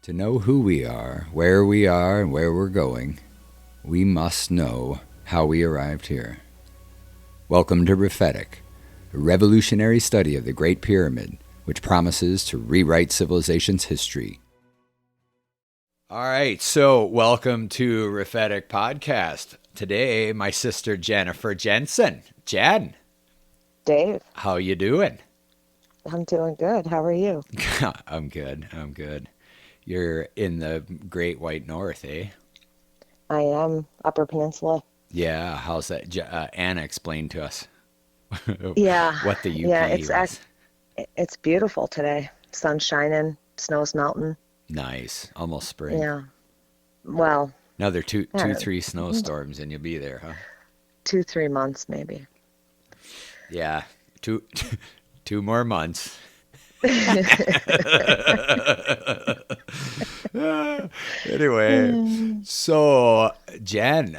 To know who we are, and where we're going, we must know how we arrived here. Welcome to Rephetic, a revolutionary study of the Great Pyramid, which promises to rewrite civilization's history. All right, so welcome to Rephetic Podcast. Today, my sister Jennifer Jensen. Jen. Dave. How you doing? I'm doing good. How are you? I'm good. You're in the Great White North, eh? I am Upper Peninsula. Yeah, how's that? Anna explained to us Yeah, what the yeah, UP was. it's beautiful today. Sun's shining, snow's melting. Nice, almost spring. Yeah. Well, Another two, yeah, 3 snowstorms, and you'll be there, huh? 2, 3 months maybe. Yeah, two, 2 more months. Anyway, so Jen,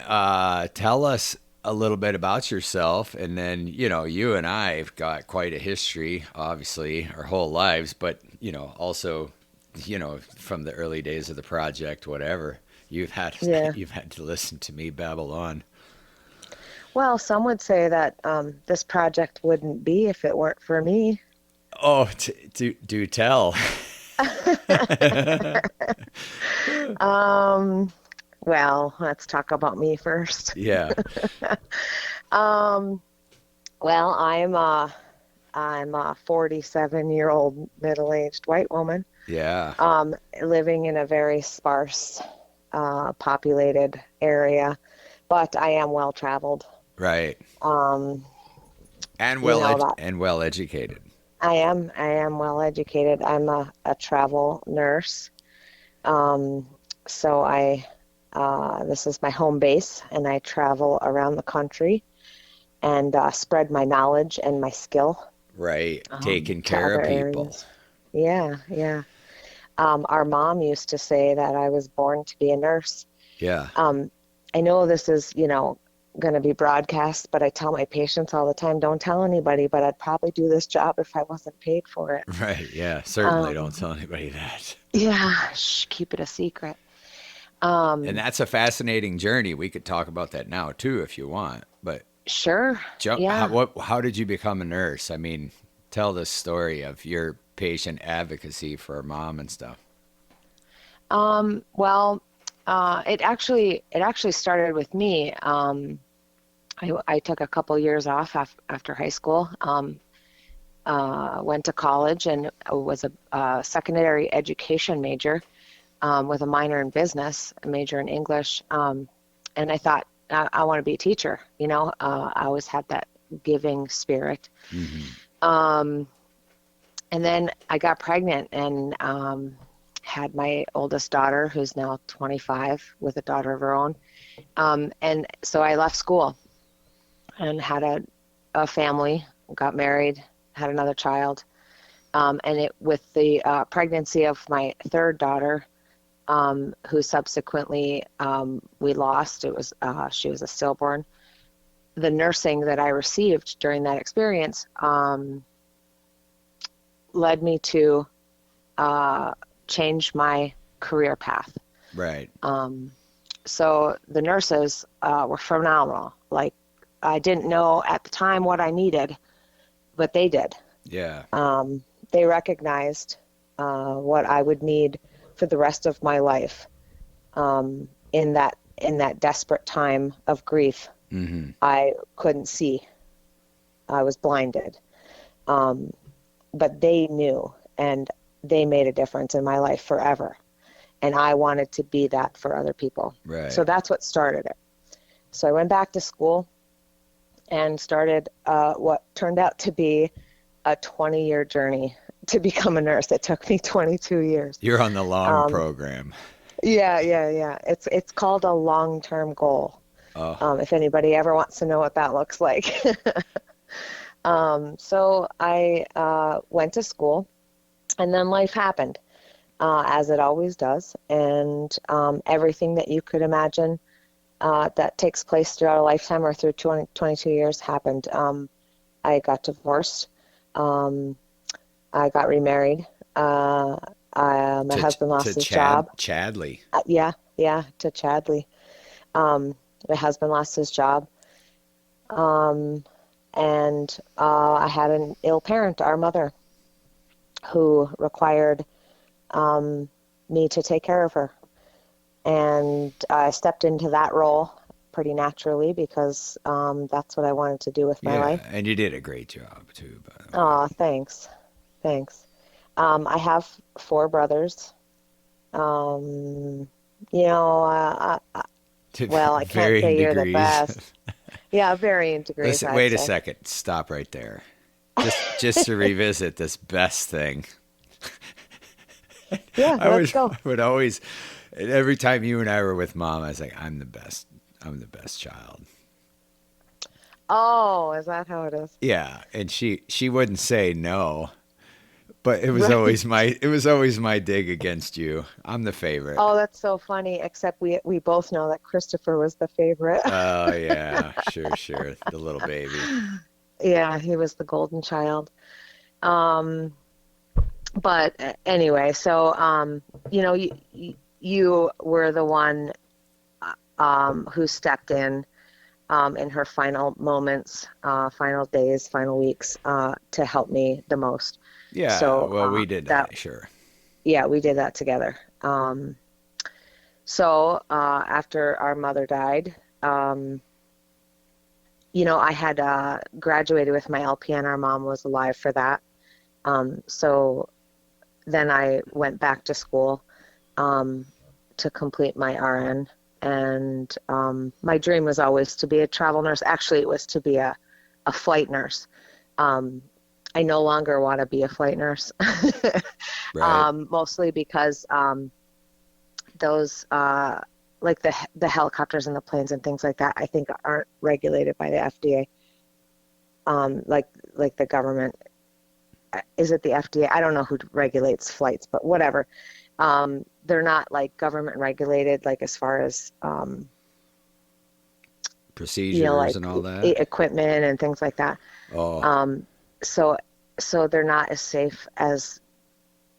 tell us a little bit about yourself, and then you and I've got quite a history, obviously, our whole lives, but also, from the early days of the project, whatever you've had, Yeah. you've had to listen to me babble on. Well, some would say that this project wouldn't be if it weren't for me. Oh, do tell. Um, well, let's talk about me first. Yeah. Um, well, I'm a 47-year-old middle-aged white woman, Yeah. living in a very sparse, populated area, but I am well traveled. Right. Um, And you know that well educated. I am well educated. I'm a travel nurse. Um, so this is my home base, and I travel around the country and spread my knowledge and my skill Right. Taking to care other of people. areas. Yeah, yeah. Our mom used to say that I was born to be a nurse. Yeah. Um, I know this is, going to be broadcast, but I tell my patients all the time, don't tell anybody, but I'd probably do this job if I wasn't paid for it. Right. Yeah. Certainly don't Um, tell anybody that. yeah, shh, keep it a secret. And Um, that's a fascinating journey. We could talk about that now too if you want. But sure. Yeah. how did you become a nurse? I mean, tell the story of your patient advocacy for mom and stuff. Well, it actually started with me. I took a couple years off after high school. Went to college and was a secondary education major, with a minor in business, a major in English. And I thought I want to be a teacher. I always had that giving spirit. Mm-hmm. Um, and then I got pregnant and had my oldest daughter, who's now 25, with a daughter of her own. And so I left school and had a family, got married, had another child. And with the pregnancy of my third daughter, who subsequently we lost, she was a stillborn. The nursing that I received during that experience led me to change my career path. Right. So the nurses were phenomenal. Like, I didn't know at the time what I needed, but they did. Yeah. They recognized what I would need for the rest of my life, in that desperate time of grief. Mm-hmm. I couldn't see. I was blinded. But they knew, and they made a difference in my life forever. And I wanted to be that for other people. Right. So that's what started it. So I went back to school and started what turned out to be a 20-year journey to become a nurse. It took me 22 years. You're on the long Um, program. yeah, yeah, yeah. It's called a long-term goal. Oh. If anybody ever wants to know what that looks like. So I went to school, and then life happened, as it always does. And everything that you could imagine that takes place throughout a lifetime or through 22 years happened. I got divorced. I got remarried. My husband lost his job. Chadley. Yeah, yeah, to Chadley. My husband lost his job. Um, and I had an ill parent, our mother, who required me to take care of her. And I stepped into that role pretty naturally because that's what I wanted to do with my Yeah, life. and you did a great job too, by the way. Oh, thanks. Thanks. I have four brothers. Um, you know, To well, I can't varying say you're the degrees. best. Yeah, varying degrees, Listen, I'd wait a say. second. Stop right there. Just to revisit this best thing. Yeah, let's go. I would always, every time you and I were with mom, I was like, I'm the best. I'm the best child. Oh, is that how it is? Yeah, and she wouldn't say no, but Right. it was always my dig against you. I'm the favorite. Oh, that's so funny, except we both know that Christopher was the favorite. Oh yeah, sure. The little baby. Yeah, he was the golden child. Um, but anyway, so you know, you were the one who stepped in her final moments, final days, final weeks, to help me the most. Yeah, So well, we did that, that, sure. yeah, we did that together. So after our mother died, um, you know, I had graduated with my LPN. Our mom was alive for that. So then I went back to school um, to complete my RN. And my dream was always to be a travel nurse. Actually, it was to be a flight nurse. Um, I no longer want to be a flight nurse, Right. mostly because those, like the helicopters and the planes and things like that, I think aren't regulated by the FDA. Like the government, is it the FDA? I don't know who regulates flights, but whatever. They're not like government regulated, like as far as you know, Procedures like and all that. equipment and things like that. Oh, Um, so so they're not as safe as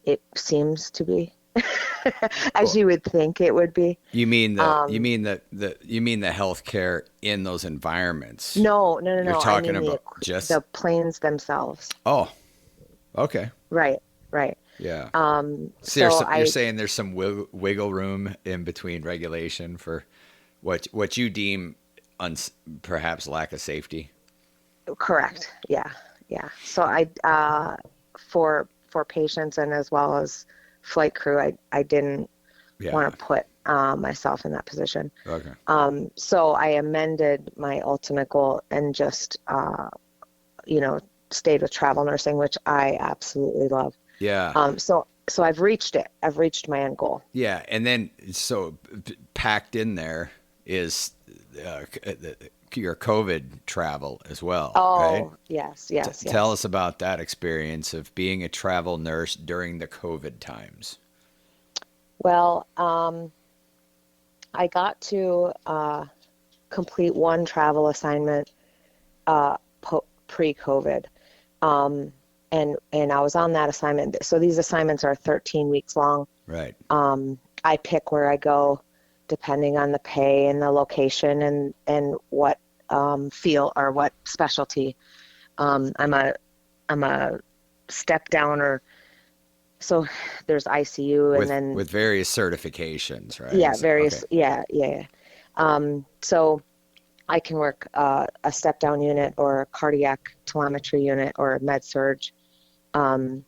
it seems to be, as well, you would think it would be. Um, you mean the healthcare in those environments. You're no. I talking mean about the just planes themselves. oh, okay. Right, right. Yeah. So So you're I saying there's some wiggle room in between regulation for what you deem perhaps lack of safety. correct. Yeah, yeah. So I for patients and as well as flight crew, I didn't Yeah. want to put myself in that position. Okay. So I amended my ultimate goal and just you know, stayed with travel nursing, which I absolutely love. Yeah. So I've reached it. I've reached my end goal. Yeah, and then so packed in there is your COVID travel as well, right? Oh, yes, yes, Tell yes. us about that experience of being a travel nurse during the COVID times. Well, I got to complete one travel assignment pre-COVID. Um, and I was on that assignment. So these assignments are 13 weeks long. Right. I pick where I go depending on the pay and the location and what field or what specialty. I'm a step downer. So there's ICU and then With various certifications, right? yeah, So, okay. various yeah. So I can work a step down unit or a cardiac telemetry unit or a med surge. Um,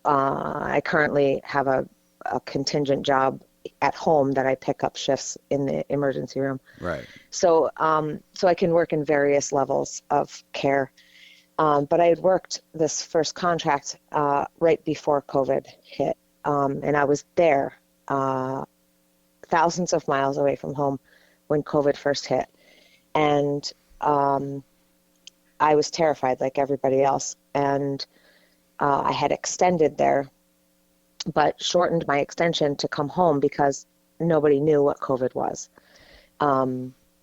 I currently have a contingent job at home that I pick up shifts in the emergency room. Right. So I can work in various levels of care. But I had worked this first contract right before COVID hit, and I was there thousands of miles away from home when COVID first hit. And I was terrified like everybody else. And I had extended there, but shortened my extension to come home because nobody knew what COVID was.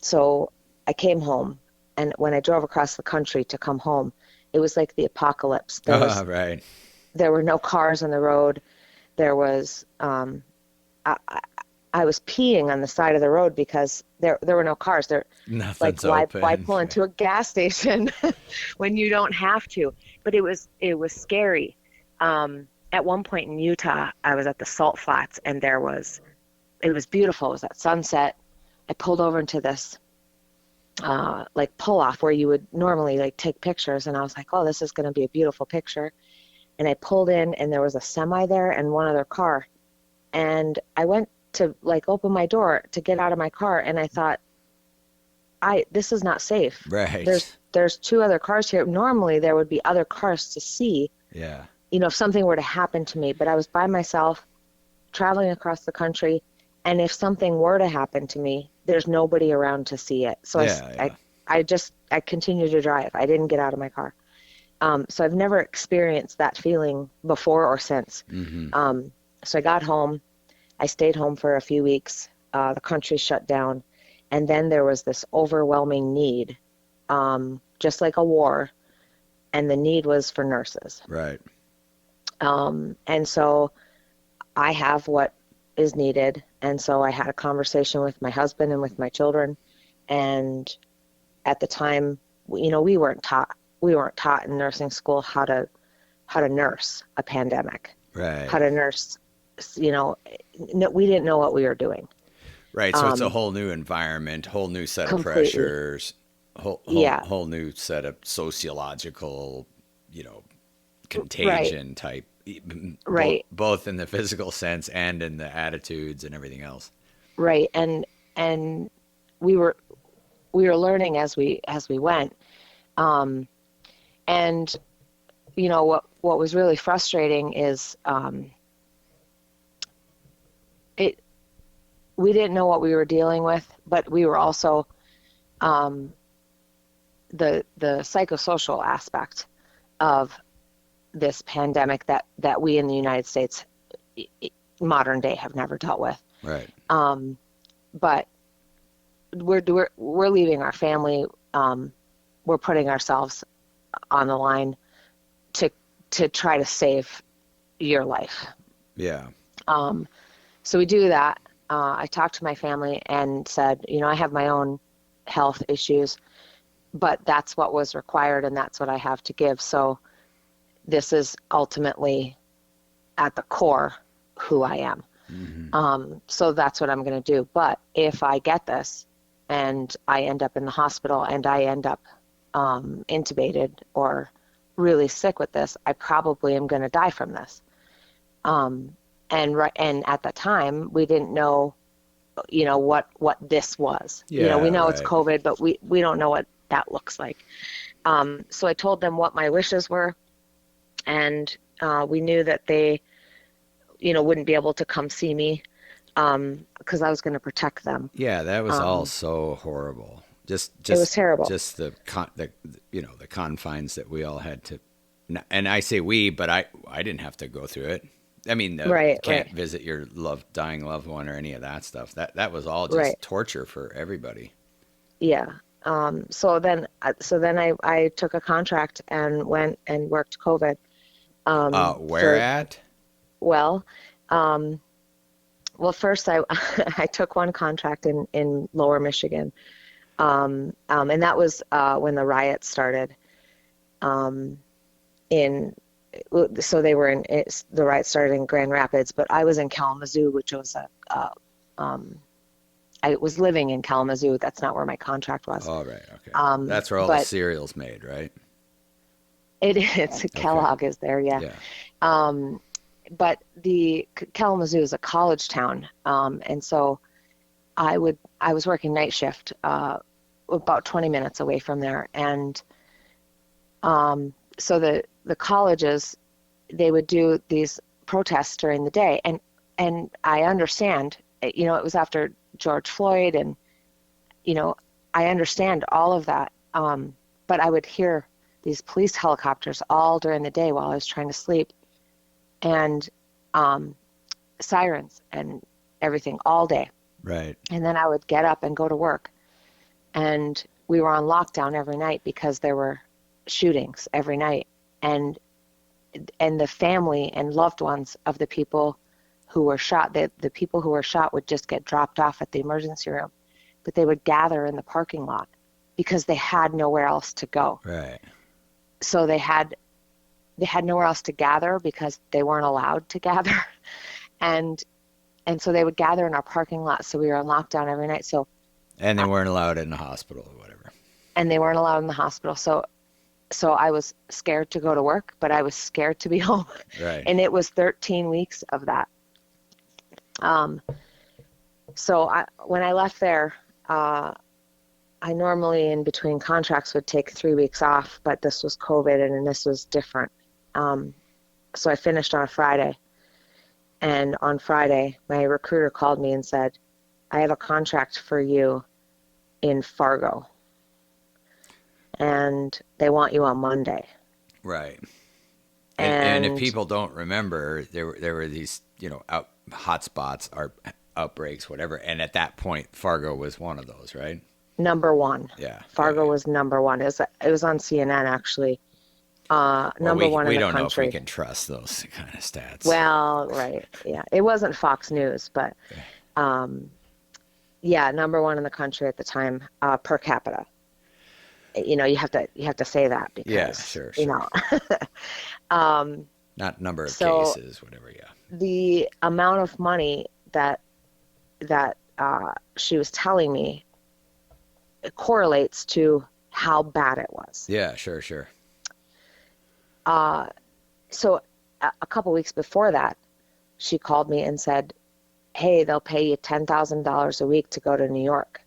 So I came home, and when I drove across the country to come home, it was like the apocalypse. Right. There were no cars on the road. There was, I, I I was peeing on the side of the road because there were no cars there. Like, Nothing's why open. pull into a gas station when you don't have to? But it was scary. At one point in Utah, I was at the salt flats, and it was beautiful. It was at sunset. I pulled over into this like pull off where you would normally like take pictures, and I was like, oh, this is going to be a beautiful picture. And I pulled in, and there was a semi there and one other car, and I went to like open my door to get out of my car, and I thought, this is not safe. Right. There's two other cars here. Normally there would be other cars to see, Yeah. if something were to happen to me, but I was by myself traveling across the country, and if something were to happen to me, there's nobody around to see it. So Yeah. Yeah. I continued to drive. I didn't get out of my car. So I've never experienced that feeling before or since. So I got home. I stayed home for a few weeks. The country shut down. And then there was this overwhelming need, just like a war. And the need was for nurses. Right. And so I have what is needed. And so I had a conversation with my husband and with my children. And at the time, we weren't taught in nursing school how to nurse a pandemic, Right. how to nurse, no, we didn't know what we were doing. Right. So it's a whole new environment, whole new set of Completely. pressures, Yeah. whole new set of sociological, contagion type, Right. both in the physical sense and in the attitudes and everything else. Right. And we were learning as we went. And what was really frustrating is we didn't know what we were dealing with, but we were also the psychosocial aspect of this pandemic that we in the United States modern day have never dealt with. Right. But we're leaving our family. We're putting ourselves on the line to try to save your life. Yeah. So we do that. I talked to my family and said, I have my own health issues, but that's what was required and that's what I have to give. So this is ultimately at the core who I am. So that's what I'm going to do. But if I get this and I end up in the hospital and I end up intubated or really sick with this, I probably am going to die from this. And at the time we didn't know, what this was. Yeah, we know right. it's COVID, but we don't know what that looks like. So I told them what my wishes were, and we knew that they, wouldn't be able to come see me because I was going to protect them. Yeah, that was all so horrible. Just it was terrible. Just the confines that we all had to, and I say we, but I didn't have to go through it. I mean, can't visit your dying loved one or any of that stuff. That was all just torture for everybody. Yeah. So then I took a contract and went and worked COVID. Where at? Well, first I took one contract in Lower Michigan, and that was when the riots started. So they were the riots started in Grand Rapids, but I was in Kalamazoo, which was I was living in Kalamazoo. That's not where my contract was. Oh, right. Okay. That's where all the cereal's made, right? It's Kellogg is there, yeah. But the Kalamazoo is a college town, and so I was working night shift about 20 minutes away from there, and so the colleges, they would do these protests during the day, and I understand, it was after George Floyd, and I understand all of that, but I would hear these police helicopters all during the day while I was trying to sleep, and sirens and everything all day. Right. And then I would get up and go to work, and we were on lockdown every night because there were shootings every night, and the family and loved ones of the people who were shot, the people who were shot would just get dropped off at the emergency room, but they would gather in the parking lot because they had nowhere else to go. Right. So they had nowhere else to gather because they weren't allowed to gather. And so they would gather in our parking lot. So we were on lockdown every night. And they weren't allowed in the hospital or whatever. And they weren't allowed in the hospital. So I was scared to go to work, but I was scared to be home. Right. And it was 13 weeks of that. So when I left there, I normally in between contracts would take 3 weeks off, but this was COVID and this was different. So I finished on a Friday. And on Friday, my recruiter called me and said, I have a contract for you in Fargo. And they want you on Monday. Right. And if people don't remember, there were these, hot spots, outbreaks, whatever. And at that point, Fargo was one of those, right? Number one. Yeah. Fargo was number one. It was on CNN, actually. Number one in the country. We don't know if we can trust those kind of stats. Well, right. Yeah. It wasn't Fox News, but number one in the country at the time, per capita. You have to say that because, sure. Not number of cases, whatever. Yeah. The amount of money that she was telling me, it correlates to how bad it was. Yeah, sure. So a couple weeks before that, she called me and said, hey, they'll pay you $10,000 a week to go to New York.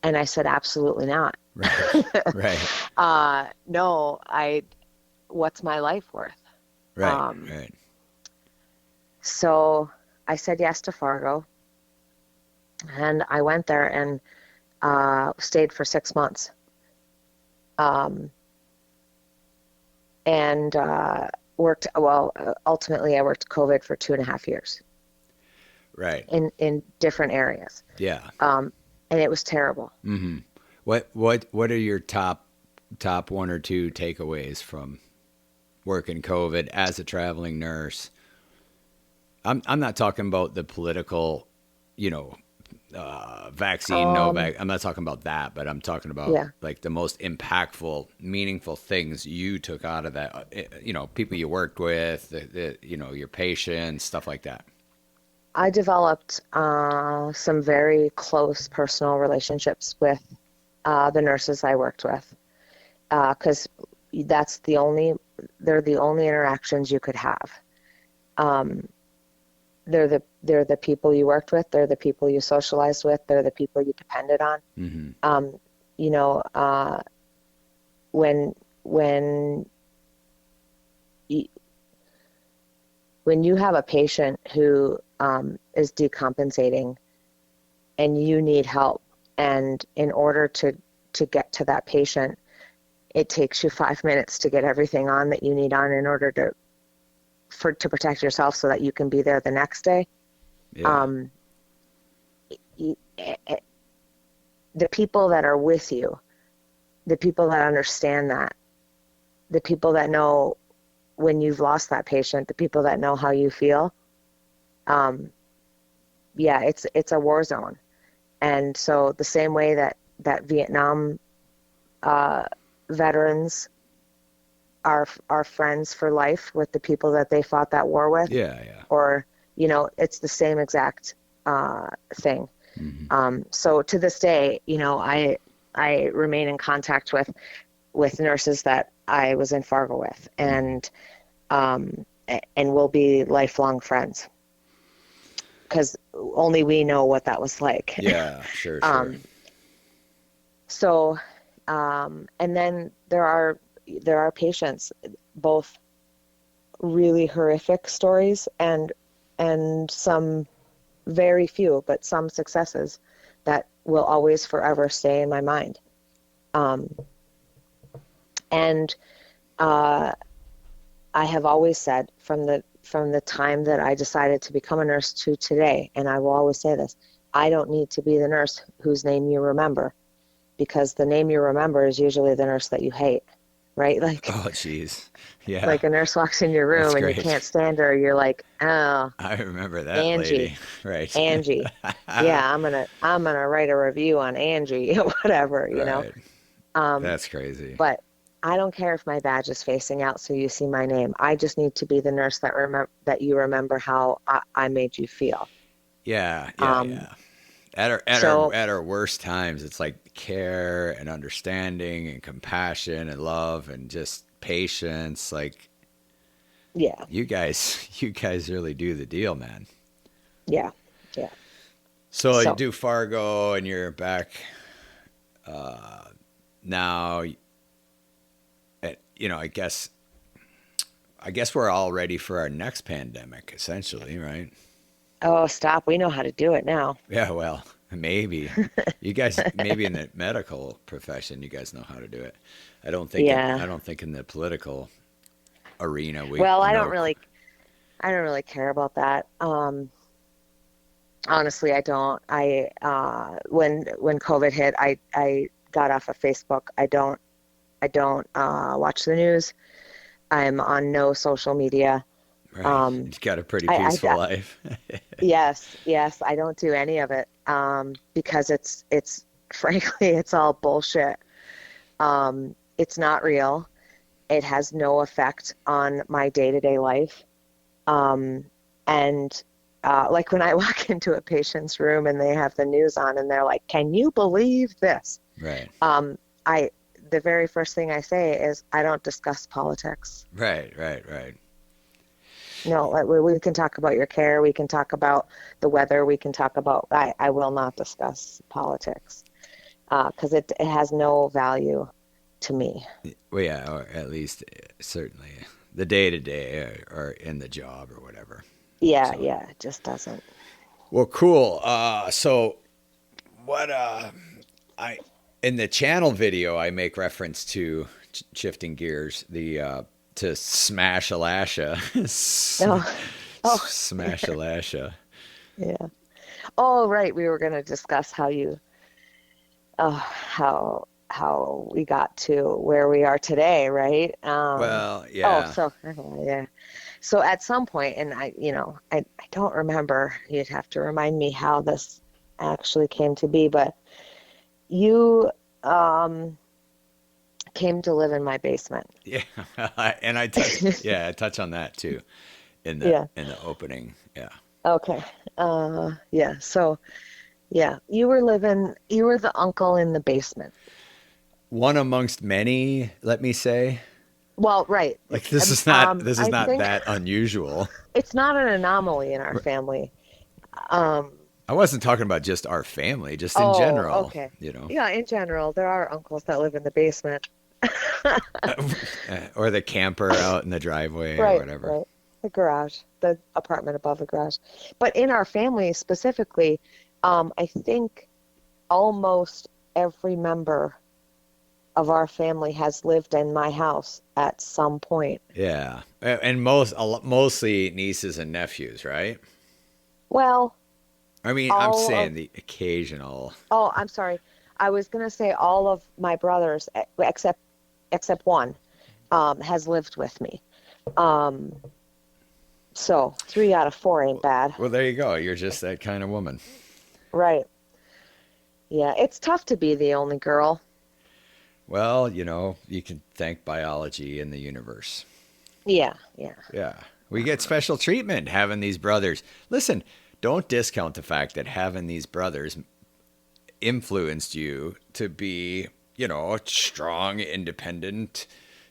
And I said, absolutely not. Right. No, what's my life worth? Right. So I said yes to Fargo, and I went there and stayed for 6 months. And worked, ultimately I worked COVID for 2.5 years. Right. In different areas. Yeah. And it was terrible. Mm-hmm. What are your top one or two takeaways from working COVID as a traveling nurse? I'm not talking about the political, vaccine, I'm not talking about that, but I'm talking about like the most impactful, meaningful things you took out of that, people you worked with, your patients, stuff like that. I developed some very close personal relationships with the nurses I worked with, because they're the only interactions you could have. They're the people you worked with. They're the people you socialized with. They're the people you depended on. Mm-hmm. When you have a patient who is decompensating and you need help, and in order to get to that patient, it takes you 5 minutes to get everything on that you need on in order to protect yourself so that you can be there the next day. Yeah. The people that are with you, the people that understand that, the people that know when you've lost that patient, the people that know how you feel, it's a war zone. And so the same way that Vietnam veterans are friends for life with the people that they fought that war with. Yeah. Or, it's the same exact thing. Mm-hmm. So to this day, I remain in contact with nurses that I was in Fargo with, and we'll be lifelong friends because only we know what that was like. Yeah, sure. So, and then there are patients, both really horrific stories and some very few, but some successes that will always forever stay in my mind. And I have always said from the time that I decided to become a nurse to today, and I will always say this, I don't need to be the nurse whose name you remember, because the name you remember is usually the nurse that you hate. right? Oh, geez. Yeah, Like a nurse walks in your that's room and you great. can't stand her. You're like, oh, I remember that Angie, lady. Right. Angie. Yeah, I'm gonna write a review on Angie, whatever, Right. Um, That's crazy. but I don't care if my badge is facing out so you see my name. I just need to be the nurse that you remember how I made you feel. Yeah, yeah, Um, yeah. At our at our so at our worst times, it's like care and understanding and compassion and love and just patience. Like yeah, you guys really do the deal, man. yeah, yeah. So you So do Fargo and you're back now. You know, I guess we're all ready for our next pandemic, essentially, right? oh, stop. We know how to do it now. Yeah, well, maybe. You guys, maybe in the medical profession, you guys know how to do it. Yeah. I don't think in the political arena we Well, know. I don't really care about that. Honestly, I don't. When COVID hit, I got off of Facebook. I don't watch the news. I'm on no social media. Right. Um, You've got a pretty peaceful I life. yes, I don't do any of it because it's frankly it's all bullshit. It's not real. It has no effect on my day-to-day life. Um, and like when I walk into a patient's room and they have the news on and they're like, "Can you believe this?" Right. I the very first thing I say is, "I don't discuss politics." Right, right, right. No, like, we can talk about your care. We can talk about the weather. We can talk about. I will not discuss politics because it has no value to me. Well, yeah, or at least certainly the day to day or in the job or whatever. Yeah, So, yeah, it just doesn't. well, cool. So what I in the channel video I make reference to shifting gears the to smash Alasha No. Oh, smash Alasha. yeah. Oh, right. We were going to discuss how we got to where we are today, right? Well, Oh, yeah. so yeah. So at some point, and I don't remember. You'd have to remind me how this actually came to be, but you um came to live in my basement. Yeah. And I touch on that too Yeah. in the opening. Yeah. Okay. Yeah. So yeah, you were the uncle in the basement. One amongst many, let me say. Well, right. Like this is I not think that unusual. it's not an anomaly in our family. Um, I wasn't talking about just our family, just in oh, general, okay. you know. Yeah, in general, there are uncles that live in the basement. Or the camper out in the driveway or Right, whatever. right. The garage, the apartment above the garage. But in our family specifically, I think almost every member of our family has lived in my house at some point. Yeah. And mostly nieces and nephews, right? Well, I mean, I'm all saying of, the occasional. oh, I'm sorry. I was gonna say all of my brothers, except one, has lived with me. Um, so 3 out of 4 ain't bad. Well, there you go. You're just that kind of woman. Right. Yeah, it's tough to be the only girl. Well, you know, you can thank biology and the universe. Yeah, yeah. Yeah. We get special treatment having these brothers. Listen, don't discount the fact that having these brothers influenced you to be, you know, a strong, independent,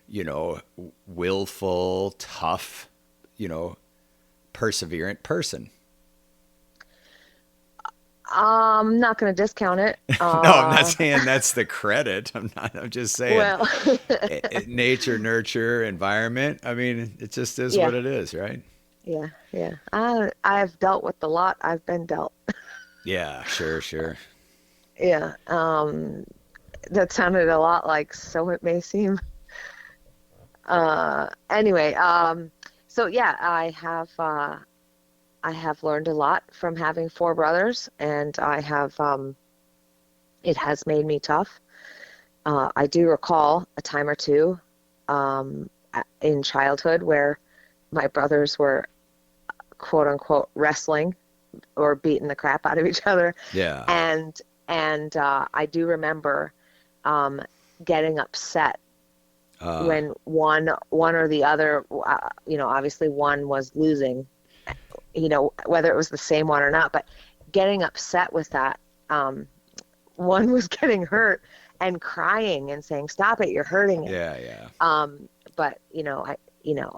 you know, willful, tough, you know, perseverant person. I'm not gonna discount it. No, I'm not saying that's the credit. I'm not. I'm just saying Well, nature, nurture, environment. I mean, it just is yeah, what it is, right? yeah, yeah. I've dealt with the lot I've been dealt. Yeah, sure, sure. Yeah. That sounded a lot like so it may seem. Anyway, so yeah, I have learned a lot from having 4 brothers, and it has made me tough. I do recall a time or two in childhood where my brothers were quote unquote wrestling or beating the crap out of each other. Yeah. And I do remember getting upset when one or the other, obviously one was losing, whether it was the same one or not, but getting upset with that. One was getting hurt and crying and saying, "Stop it, you're hurting it." Yeah, yeah. But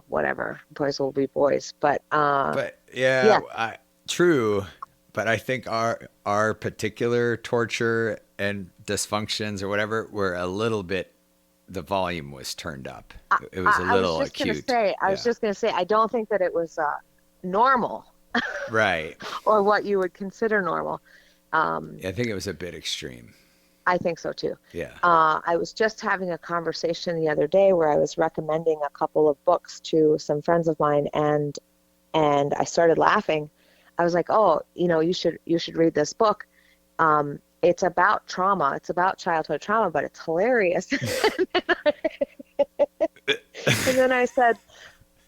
whatever, boys will be boys. But yeah, yeah, true. But I think our particular torture and dysfunctions or whatever were a little bit. The volume was turned up. It was a little acute. I was just gonna say, I don't think that it was normal Right. or what you would consider normal. I think it was a bit extreme. I think so too. Yeah. I was just having a conversation the other day where I was recommending a couple of books to some friends of mine, and I started laughing. I was like, "Oh, you should read this book. It's about trauma. It's about childhood trauma, but it's hilarious." And then I said,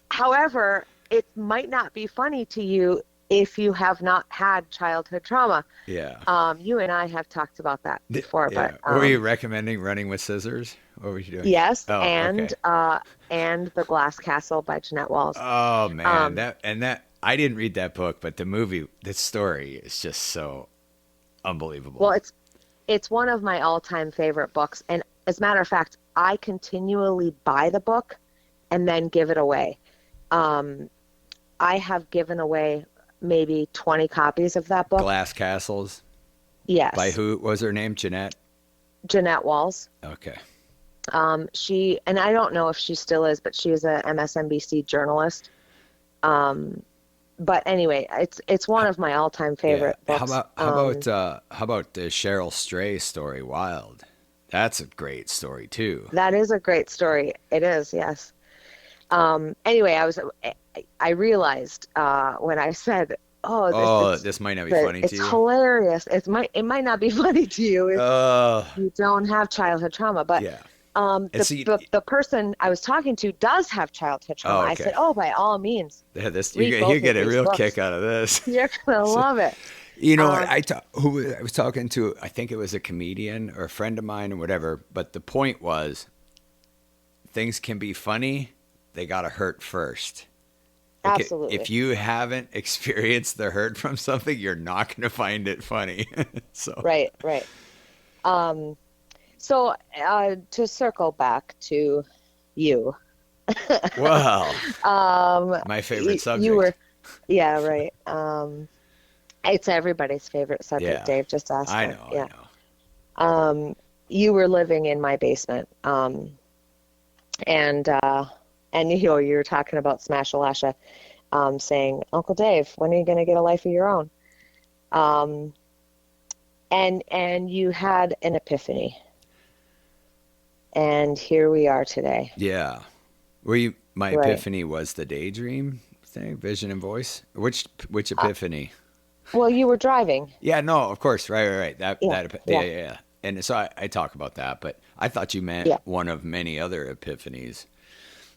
"However, it might not be funny to you if you have not had childhood trauma." Yeah. You and I have talked about that before, Yeah. but Were you recommending Running with Scissors? What were you doing? yes, Oh, and okay. and The Glass Castle by Jeanette Walls. Oh man, Um, that I didn't read that book, but the movie, the story is just so unbelievable. well, it's one of my all-time favorite books, and as a matter of fact, I continually buy the book and then give it away. Um, I have given away maybe 20 copies of that book. Glass Castles by Yes, who was her name? Jeanette. Jeanette Walls. Okay. She, and I don't know if she still is, but she is a MSNBC journalist. Um, but anyway, it's one of my all-time Yeah. favorite books. How about the Cheryl Stray story, Wild? That's a great story too. That is a great story. It is, yes. Anyway, I realized when I said, "Oh, Oh, this might not be funny to it's you. hilarious." It might not be funny to you if Uh, you don't have childhood trauma, but yeah. And see, the person I was talking to does have childhood trauma. oh, I okay. said, "Oh, by all means, Yeah, this read you both of get a these real kick books. out of this. You're gonna So, love it." you know what? Um, Who I was talking to? I think it was a comedian or a friend of mine or whatever. But the point was, things can be funny. They gotta hurt first. Like if Absolutely. you haven't experienced the hurt from something, you're not gonna find it funny. So, Right, right. Um, so to circle back to you, well, um, my favorite you subject. were, yeah, right. It's everybody's favorite subject, Yeah, Dave. Just ask I her. know, I Yeah. know. You were living in my basement, and you were talking about Smash Alasha, saying, "Uncle Dave, when are you going to get a life of your own?" Um, and you had an epiphany, and here we are today. Yeah. Were you? My Right. epiphany was the daydream thing, vision and voice. Which Uh, epiphany? well, you were driving. Yeah, no, of course, right. Yeah, Yeah, yeah, yeah, yeah. And so I talk about that, but I thought you meant yeah. one of many other epiphanies.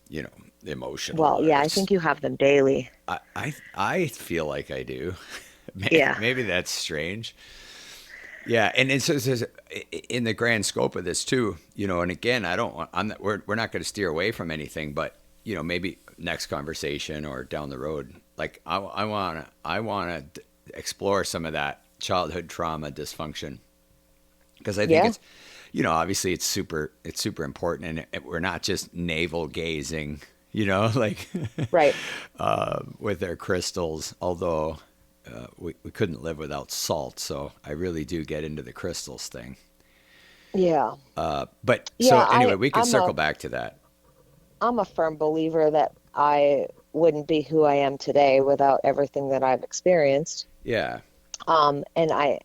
You know, emotional Well, or yeah, I think you have them daily. I feel like I do. Yeah. Maybe that's strange. Yeah, and it's in the grand scope of this too, you know. And again, I don't want. I'm not, we're not going to steer away from anything, but you know, maybe next conversation or down the road, like I wanna explore some of that childhood trauma dysfunction because I think Yeah. it's, you know, obviously it's super important, and we're not just navel gazing, you know, like Right. with their crystals, although. We couldn't live without salt, so I really do get into the crystals thing. Yeah. But so Yeah, anyway, we could I'm circle a back to that. I'm a firm believer that I wouldn't be who I am today without everything that I've experienced. Yeah, And I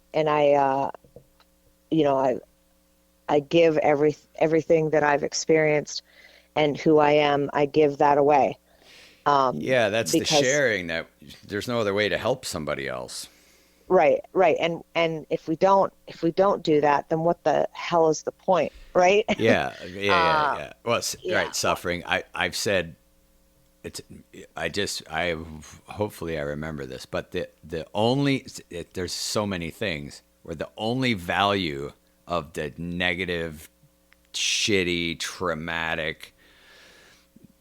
you know, I give everything that I've experienced and who I am, I give that away. yeah, that's the Because sharing that there's no other way to help somebody else. right, right. And if we don't do that, then what the hell is the point? right? Yeah. Well, Yeah. right, suffering. I've said it's. I hopefully I remember this, but the only there's so many things where the only value of the negative, shitty, traumatic,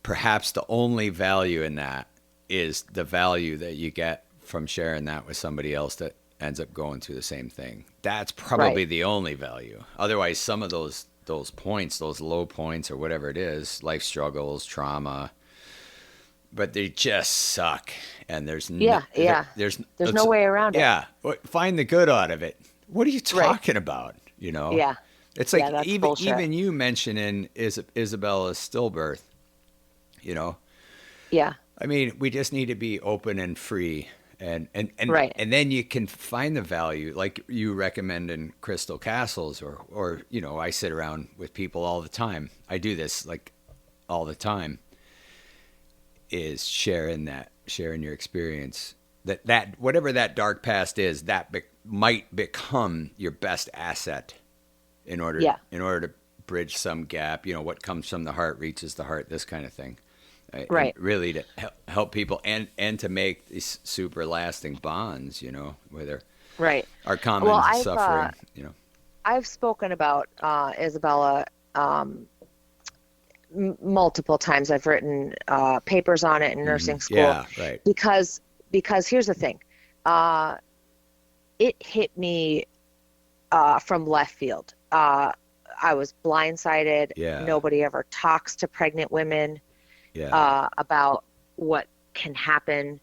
perhaps the only value in that is the value that you get from sharing that with somebody else that ends up going through the same thing. That's probably Right. the only value. Otherwise, some of those points, those low points or whatever it is, life struggles, trauma, but they just suck. And Yeah. Yeah. there's There's no way around it. yeah, find the good out of it. What are you Right. talking about? You know, Yeah. it's Yeah. like That's bullshit. even you mentioning Isabella's stillbirth. You know, Yeah. I mean, we just need to be open and free, Right. and then you can find the value, like you recommend in Crystal Castles, or I sit around with people all the time. I do this like all the time. Is sharing your experience, that whatever that dark past is, that might become your best asset Yeah. in order to bridge some gap. What comes from the heart reaches the heart. This kind of thing. And Right. really to help people and to make these super lasting bonds, where there Right. are Well, common suffering, I've spoken about Isabella multiple times. I've written papers on it in nursing school Yeah, right. because here's the thing, it hit me from left field. I was blindsided. Yeah. Nobody ever talks to pregnant women Yeah. about what can happen.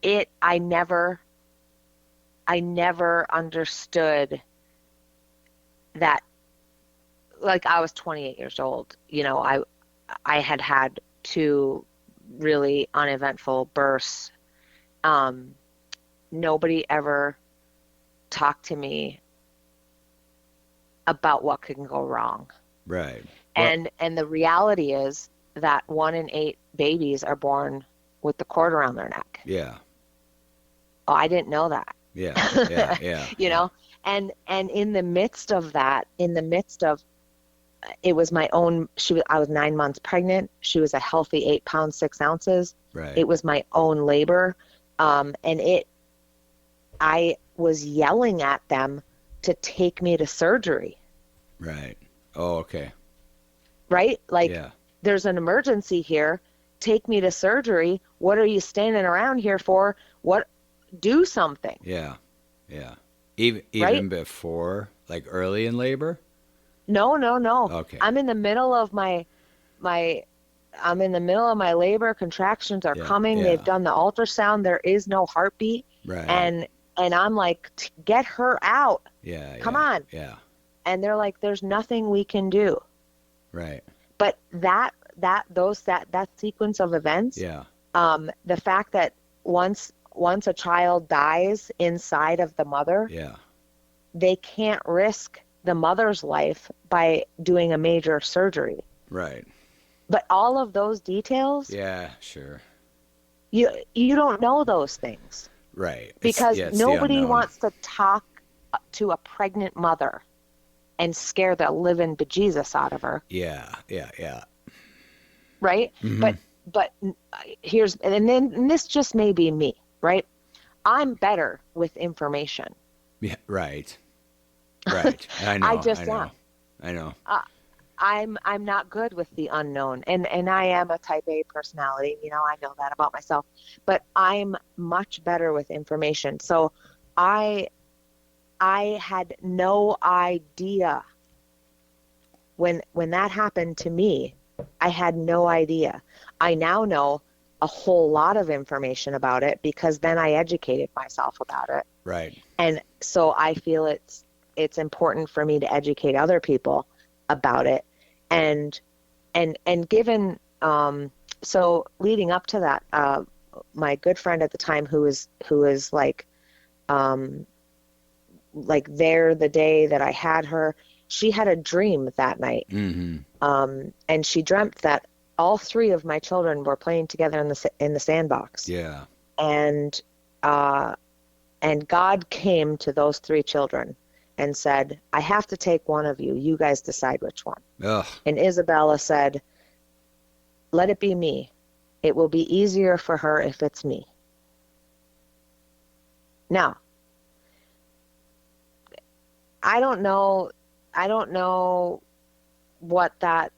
I never understood that. Like, I was 28 years old. I had two really uneventful births. Nobody ever talked to me about what could go wrong. Right. And the reality is that 1 in 8 babies are born with the cord around their neck. Yeah. Oh, I didn't know that. Yeah. Yeah. And in the midst of that, it was my own. I was 9 months pregnant. She was a healthy 8 pounds 6 ounces. Right. It was my own labor, and I was yelling at them to take me to surgery. Right. Oh, okay. Right? Like, Yeah. there's an emergency here. Take me to surgery. What are you standing around here for? Do something. Yeah. Yeah. Even Right? before, like early in labor? No. Okay. I'm in the middle of my labor. Contractions are coming. Yeah. They've done the ultrasound. There is no heartbeat. Right. And I'm like, get her out. Yeah. Come on. Yeah. And they're like, there's nothing we can do. Right. But that sequence of events, Yeah. the fact that once a child dies inside of the mother, Yeah. they can't risk the mother's life by doing a major surgery. Right. But all of those details, Yeah, sure. you don't know those things. Right. Because it's nobody the unknown. wants to talk to a pregnant mother and scare the living bejesus out of her. Yeah. Right? Mm-hmm. But and this just may be me, right? I'm better with information. Yeah, right. Right. I know. I just am. am. I know. I'm not good with the unknown, and I am a type A personality. I know that about myself, but I'm much better with information. So I had no idea when that happened to me. I had no idea. I now know a whole lot of information about it because then I educated myself about it. Right. And so I feel it's important for me to educate other people about it. And given, so leading up to that, my good friend at the time who was like there the day that I had her, she had a dream that night. Mm-hmm. And she dreamt that all 3 of my children were playing together in the sandbox. Yeah. And God came to those 3 children and said, I have to take one of you. You guys decide which one. Ugh. And Isabella said, let it be me. It will be easier for her if it's me. Now, I don't know what that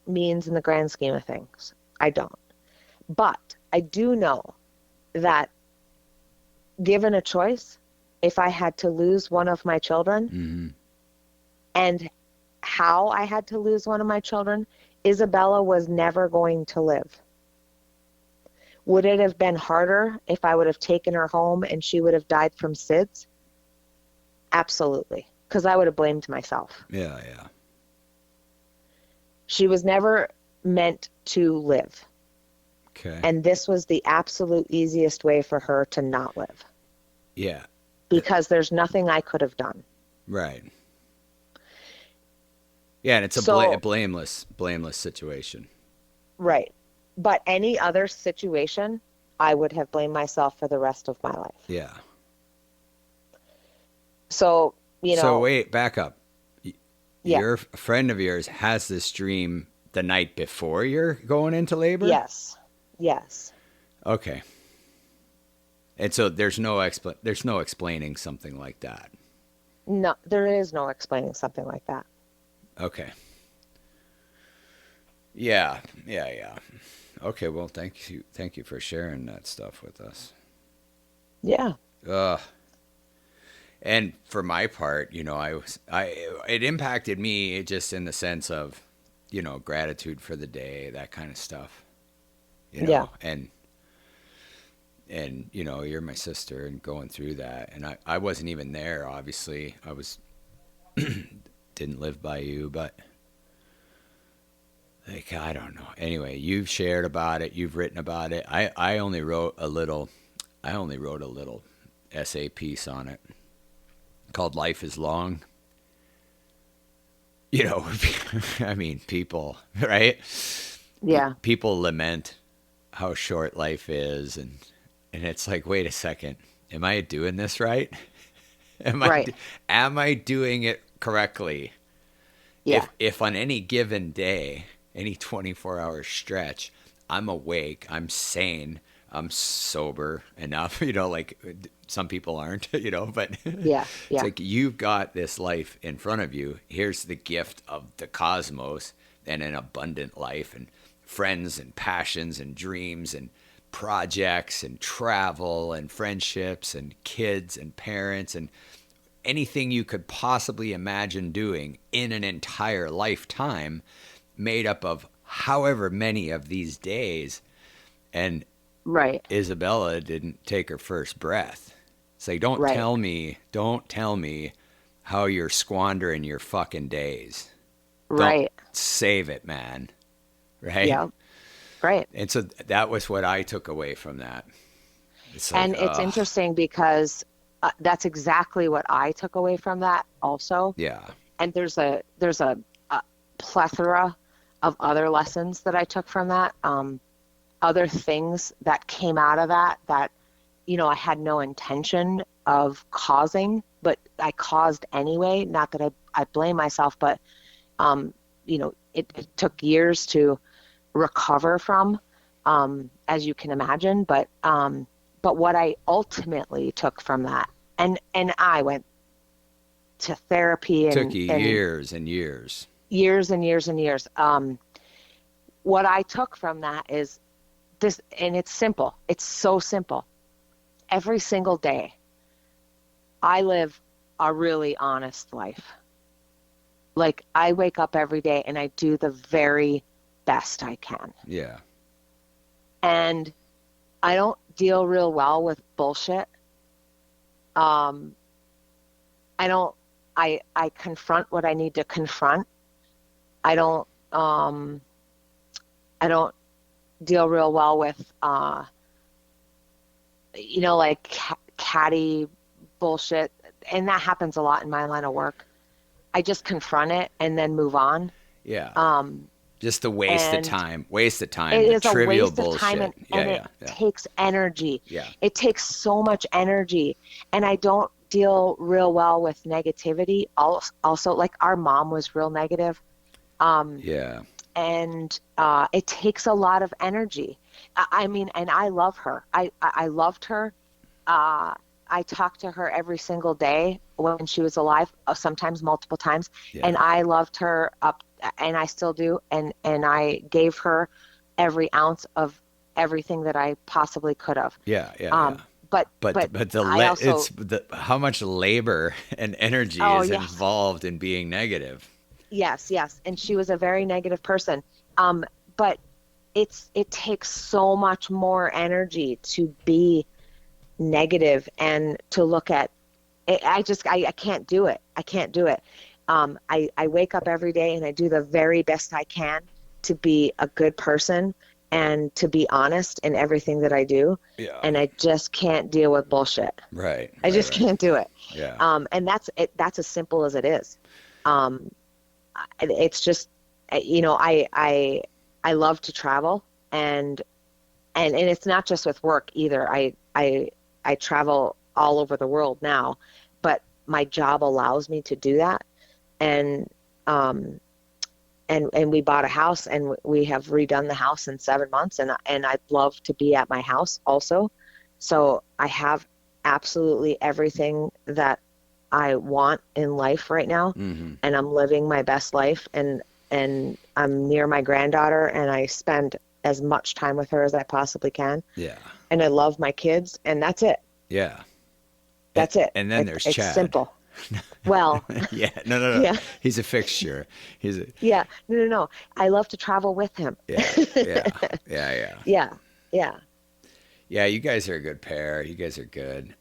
means in the grand scheme of things. I don't. But I do know that given a choice, if I had to lose one of my children and how I had to lose one of my children, Isabella was never going to live. Would it have been harder if I would have taken her home and she would have died from SIDS? Absolutely, because I would have blamed myself. Yeah, yeah. She was never meant to live. Okay. And this was the absolute easiest way for her to not live. Yeah. Because there's nothing I could have done. Right. Yeah, and it's a blameless situation. Right. But any other situation, I would have blamed myself for the rest of my life. Yeah. So, So wait, back up. Yeah. Your friend of yours has this dream the night before you're going into labor? Yes. Yes. Okay. And so there's no explaining something like that. No, there is no explaining something like that. Okay. Yeah. Okay, well, thank you for sharing that stuff with us. Yeah. And for my part, it impacted me just in the sense of, gratitude for the day, that kind of stuff. Yeah. And you're my sister and going through that, and I wasn't even there, obviously. I was didn't live by you, but like, I don't know. Anyway, you've shared about it, you've written about it. I only wrote a little essay piece on it called Life is Long. I mean, people, right? Yeah. People lament how short life is, and it's like, wait a second, am I doing this right? Am I doing it correctly? Yeah. If on any given day, any 24-hour stretch, I'm awake, I'm sane, I'm sober enough, like some people aren't, but yeah. It's like, you've got this life in front of you. Here's the gift of the cosmos and an abundant life and friends and passions and dreams and projects and travel and friendships and kids and parents and anything you could possibly imagine doing in an entire lifetime, made up of however many of these days. And right. Isabella didn't take her first breath. It's like, don't tell me how you're squandering your fucking days. Right. Don't save it, man. Right? Yeah. Right. And so that was what I took away from that. It's like, and it's interesting because that's exactly what I took away from that also. Yeah. And there's a plethora of other lessons that I took from that. Other things that came out of that I had no intention of causing, but I caused anyway. Not that I blame myself, but it took years to recover from, as you can imagine. But what I ultimately took from that, and I went to therapy, and took you years and years. Years and years and years. What I took from that is this, and it's simple. It's so simple. Every single day, I live a really honest life. Like, I wake up every day and I do the very best I can. Yeah. And I don't deal real well with bullshit. I confront what I need to confront. I don't deal real well with, like catty bullshit. And that happens a lot in my line of work. I just confront it and then move on. Yeah. Just the waste of time. It is trivial a waste bullshit. of time, and it takes energy. Yeah. It takes so much energy, and I don't deal real well with negativity. Also, like our mom was real negative. Yeah. And it takes a lot of energy. I mean, and I love her. I loved her. Uh, I talked to her every single day when she was alive, sometimes multiple times, Yeah. and I loved her up, and I still do. And I gave her every ounce of everything that I possibly could have. Yeah. Yeah. Yeah. Um, but But I also, it's how much labor and energy oh is yes, involved in being negative. yes, yes. And she was a very negative person. Um, but it takes so much more energy to be negative and to look at it. I can't do it. I can't do it. I wake up every day and I do the very best I can to be a good person and to be honest in everything that I do. Yeah. And I just can't deal with bullshit. Right. I just Right. can't do it. Yeah. And that's it. That's as simple as it is. Um, it's just, I love to travel, and it's not just with work either. I travel all over the world now, but my job allows me to do that. And um and we bought a house, and we have redone the house in 7 months, and I'd love to be at my house also. So I have absolutely everything that I want in life right now, Mm-hmm. and I'm living my best life, and I'm near my granddaughter, and I spend as much time with her as I possibly can. Yeah. And I love my kids, and that's it. Yeah. That's it. And then there's It's Chad. simple. Well, Yeah. No, no, no. yeah, He's a fixture. He's a, yeah. No, no, no. I love to travel with him. yeah. Yeah. Yeah. Yeah. Yeah, yeah. Yeah. You guys are a good pair. You guys are good.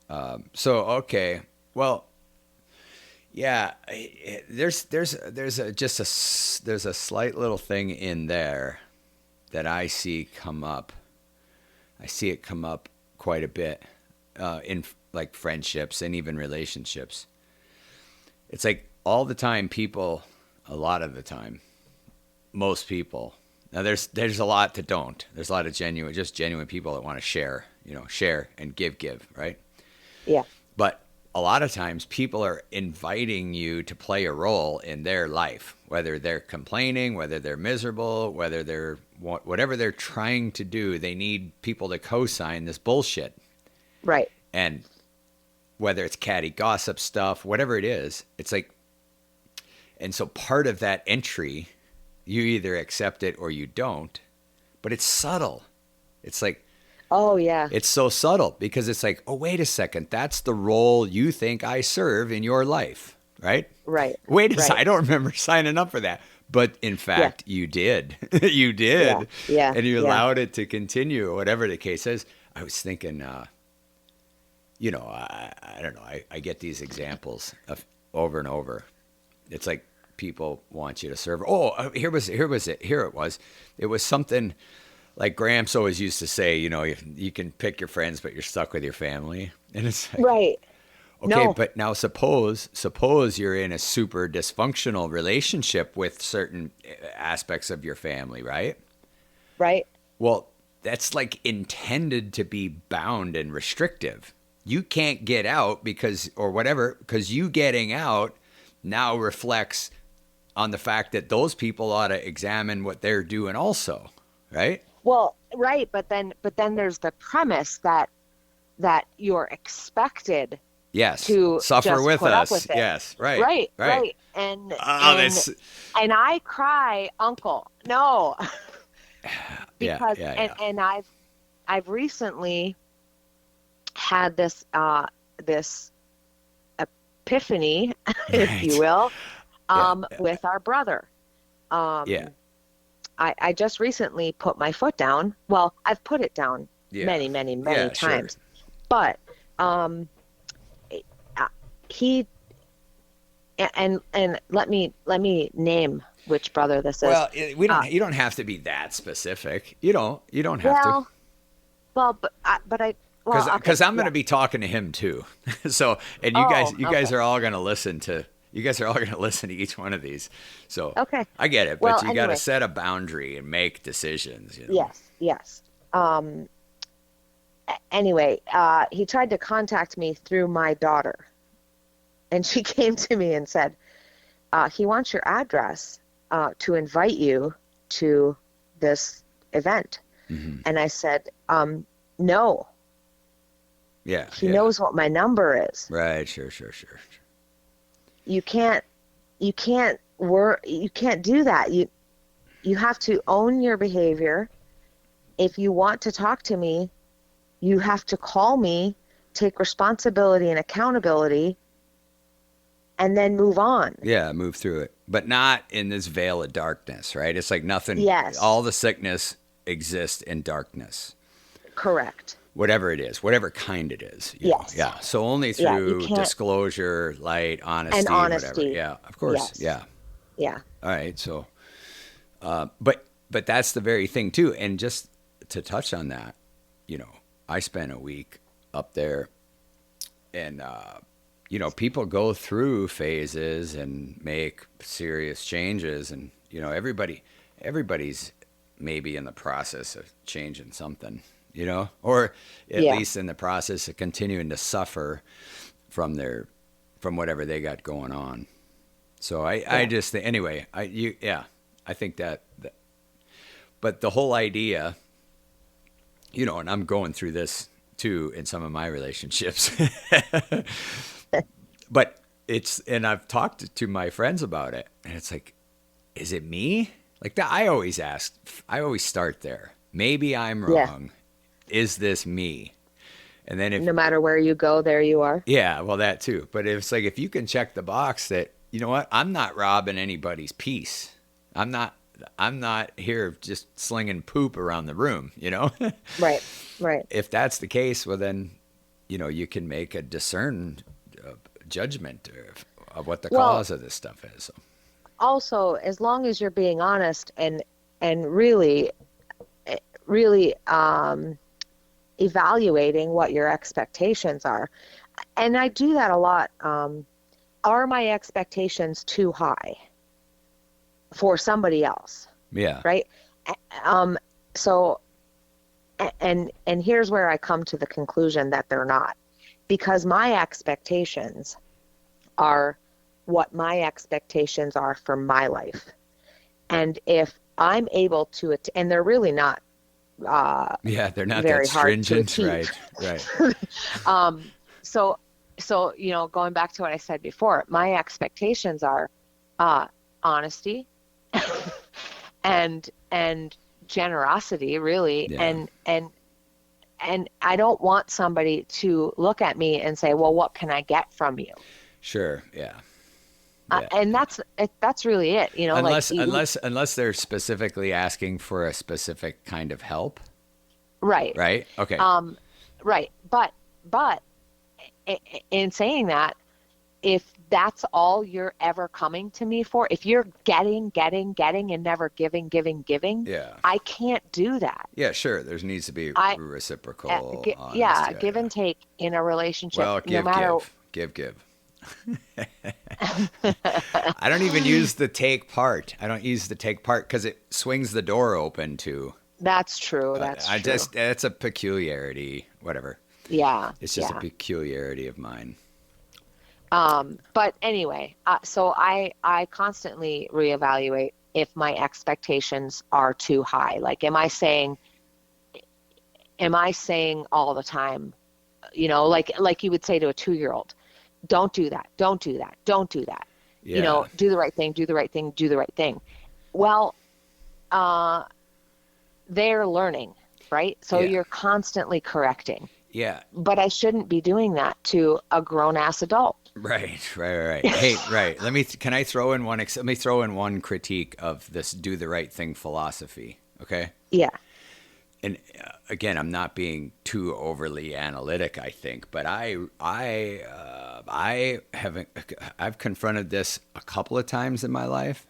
So, okay. Well, yeah, there's a slight little thing in there that I see come up. I see it come up quite a bit in like friendships and even relationships. It's like all the time people, a lot of the time, most people. Now there's a lot that don't. There's a lot of genuine people that want to share, share and give, right? Yeah. But a lot of times people are inviting you to play a role in their life, whether they're complaining, whether they're miserable, whether they're whatever they're trying to do, they need people to co-sign this bullshit. Right. And whether it's catty gossip stuff, whatever it is, it's like, and so part of that entry, you either accept it or you don't, but it's subtle. It's like, Oh, yeah. it's so subtle because it's like, oh, wait a second. That's the role you think I serve in your life, right? Right. Wait a second. Right. I don't remember signing up for that. But in fact, you did. You Yeah. did. Yeah. And you Yeah. allowed it to continue, or whatever the case is. I was thinking, I don't know. I get these examples of over and over. It's like people want you to serve. Oh, here it was. It was something like Gramps always used to say, you can pick your friends, but you're stuck with your family. And it's like, Right. okay, No. but now suppose you're in a super dysfunctional relationship with certain aspects of your family, right? Right. Well, that's like intended to be bound and restrictive. You can't get out because you getting out now reflects on the fact that those people ought to examine what they're doing also, right? Well, right. But then there's the premise that you're expected Yes. to Suffer just with put up us. with it. Yes. Right. Right. Right. Right. And Oh, that's and I cry, Uncle. No. yeah. Because Yeah. Yeah. and I've recently had this epiphany, if Right. you will, Yeah. with our brother. Yeah. I just recently put my foot down. Well, I've put it down Yeah. many, many, many Yeah, sure. times. But he and let me name which brother this is. Well, you don't have to be that specific. You don't have to. Well, but I well, Because okay, I'm going to yeah. be talking to him too. So, and Oh, you guys okay. are all going to listen to. You guys are all going to listen to each one of these. So Okay. I get it, Well, but you got to anyway. set a boundary and make decisions. Yes, yes. Anyway, he tried to contact me through my daughter, And she came to me and said, he wants your address to invite you to this event. Mm-hmm. And I said, no. Yeah. He knows what my number is. Right. Sure. You can't do that. You have to own your behavior. If you want to talk to me, you have to call me, take responsibility and accountability, and then move on. Yeah, move through it. But not in this veil of darkness, right? It's like nothing, Yes. all the sickness exists in darkness. Correct. Whatever it is, whatever kind it is. Yes. Yeah. So only through disclosure, light, honesty, and honesty. Whatever. Yeah, of course. Yes. Yeah. All right. So, but that's the very thing too. And just to touch on that, I spent a week up there, and people go through phases and make serious changes, and everybody's maybe in the process of changing something. Or at least in the process of continuing to suffer from whatever they got going on. So I just think, anyway, I think that, but the whole idea, and I'm going through this too in some of my relationships, but and I've talked to my friends about it, and it's like, is it me? Like that, I always start there. Maybe I'm wrong. Is this me? And then no matter where you go, there you are. Yeah, well, that too. But it's like, if you can check the box that, you know what, I'm not robbing anybody's peace. I'm not here just slinging poop around the room, Right. If that's the case, well then, you can make a discerned judgment of what the cause of this stuff is. So. Also, as long as you're being honest and really evaluating what your expectations are. And I do that a lot. Are my expectations too high for somebody else? Yeah. Right. So, and here's where I come to the conclusion that they're not, because my expectations are what my expectations are for my life. And if I'm able to, and they're really not, they're not very that stringent, right. So going back to what I said before, my expectations are honesty and generosity, really, and I don't want somebody to look at me and say, well, what can I get from you? Sure. Yeah. And that's really it, unless they're specifically asking for a specific kind of help. Right. Okay. Right. But in saying that, if that's all you're ever coming to me for, if you're getting and never giving, I can't do that. Yeah, sure. There needs to be reciprocal. Give and take in a relationship. Well, give. I don't even use the take part. I don't use the take part because it swings the door open to. That's true. It's a peculiarity. Whatever. Yeah. It's just a peculiarity of mine. But anyway, so I constantly reevaluate if my expectations are too high. Like, am I saying all the time, like you would say to a 2-year-old, don't do that. Yeah. Do the right thing. Well, they're learning, right? So you're constantly correcting. Yeah. But I shouldn't be doing that to a grown-ass adult. Right. Hey, right. Let me throw in one critique of this do the right thing philosophy, okay? Yeah. And again, I'm not being too overly analytic, I think, but I've confronted this a couple of times in my life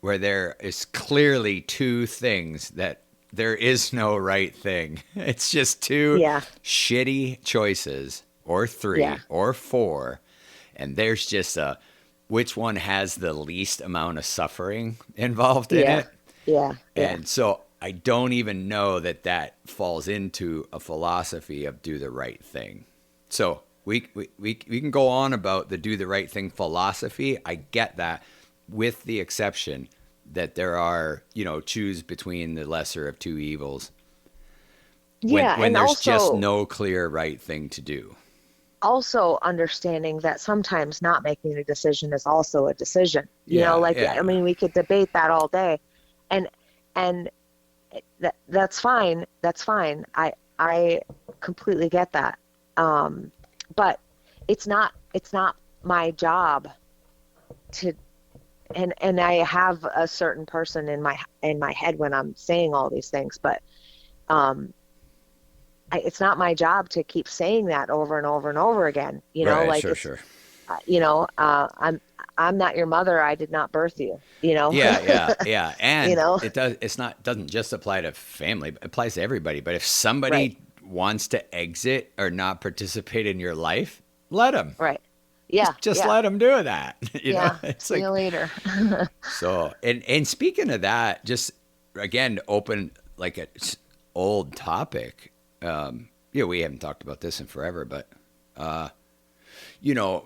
where there is clearly two things that there is no right thing. It's just two shitty choices, or 3 or 4, and there's just which one has the least amount of suffering involved in it. Yeah. And so I don't even know that falls into a philosophy of do the right thing. So we can go on about the do the right thing philosophy. I get that, with the exception that there are, choose between the lesser of two evils Yeah, when and there's just also no clear right thing to do. understanding that sometimes not making a decision is also a decision. Yeah, Like, I yeah, mean, we could debate that all day, and and that's fine. That's fine. I completely get that. But it's not my job to, and I have a certain person in my head when I'm saying all these things, but um it's not my job to keep saying that over and over and over again. right, Like sure, it's, sure. I'm not your mother. I did not birth you. Yeah, yeah, yeah. You And know, doesn't just apply to family, it applies to everybody. But if right, somebody wants to exit or not participate in your life, let them. right. Yeah, Just yeah, let them do that. yeah. It's See you like, later. so. And speaking of that, just again, open like a old topic. We haven't talked about this in forever, but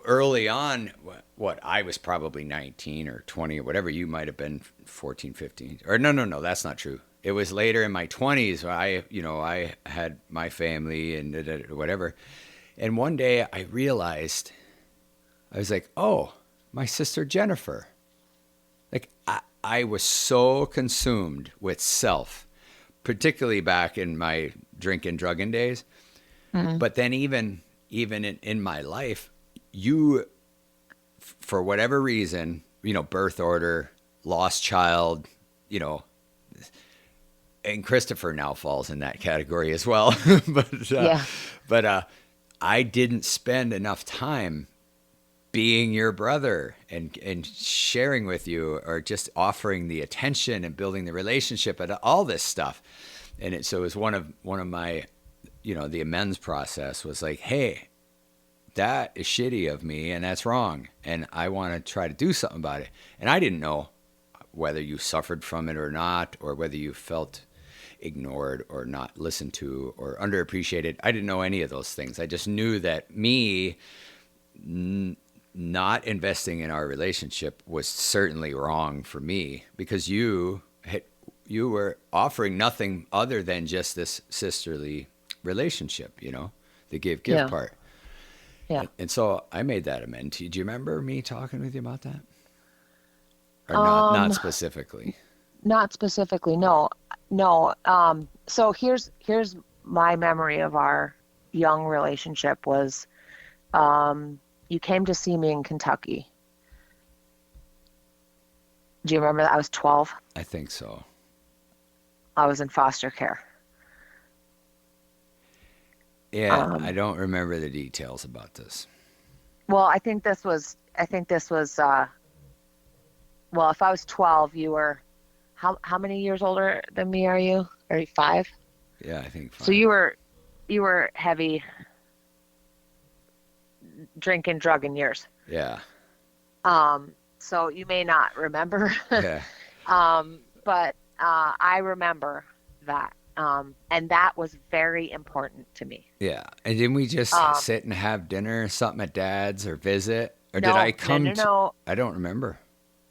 early on, what I was probably 19 or 20 or whatever, you might have been 14, 15. Or no, that's not true. It was later in my 20s where I had my family and whatever. And one day I realized, I was like, oh, my sister Jennifer. Like, I was so consumed with self, particularly back in my drinking, drugging days. Mhm. But then even in my life, you, for whatever reason, birth order, lost child, you know, and Christopher now falls in that category as well. but Yeah, I didn't spend enough time being your brother and sharing with you, or just offering the attention and building the relationship and all this stuff. So it was one of my, the amends process was like, hey, that is shitty of me and that's wrong. And I want to try to do something about it. And I didn't know whether you suffered from it or not, or whether you felt ignored or not listened to or underappreciated. I didn't know any of those things. I just knew that me not investing in our relationship was certainly wrong for me, because you were offering nothing other than just this sisterly relationship, the give yeah, part. yeah. And so I made that amend. Do you remember me talking with you about that? Or not Um, specifically? Not specifically. No, no. So here's my memory of our young relationship was, you came to see me in Kentucky. Do you remember that? I was 12. I think so. I was in foster care. Yeah, I Um, don't remember the details about this. well, well, if I was 12, you were, how many years older than me are you? Are you 5? Yeah, I think So 5. you were heavy drinking, drugging years. Yeah. So you may not remember. Yeah. But I remember that. And that was very important to me. Yeah. And didn't we just Um, sit and have dinner or something at dad's or visit? Or did I no, no, come no, to no. I don't remember.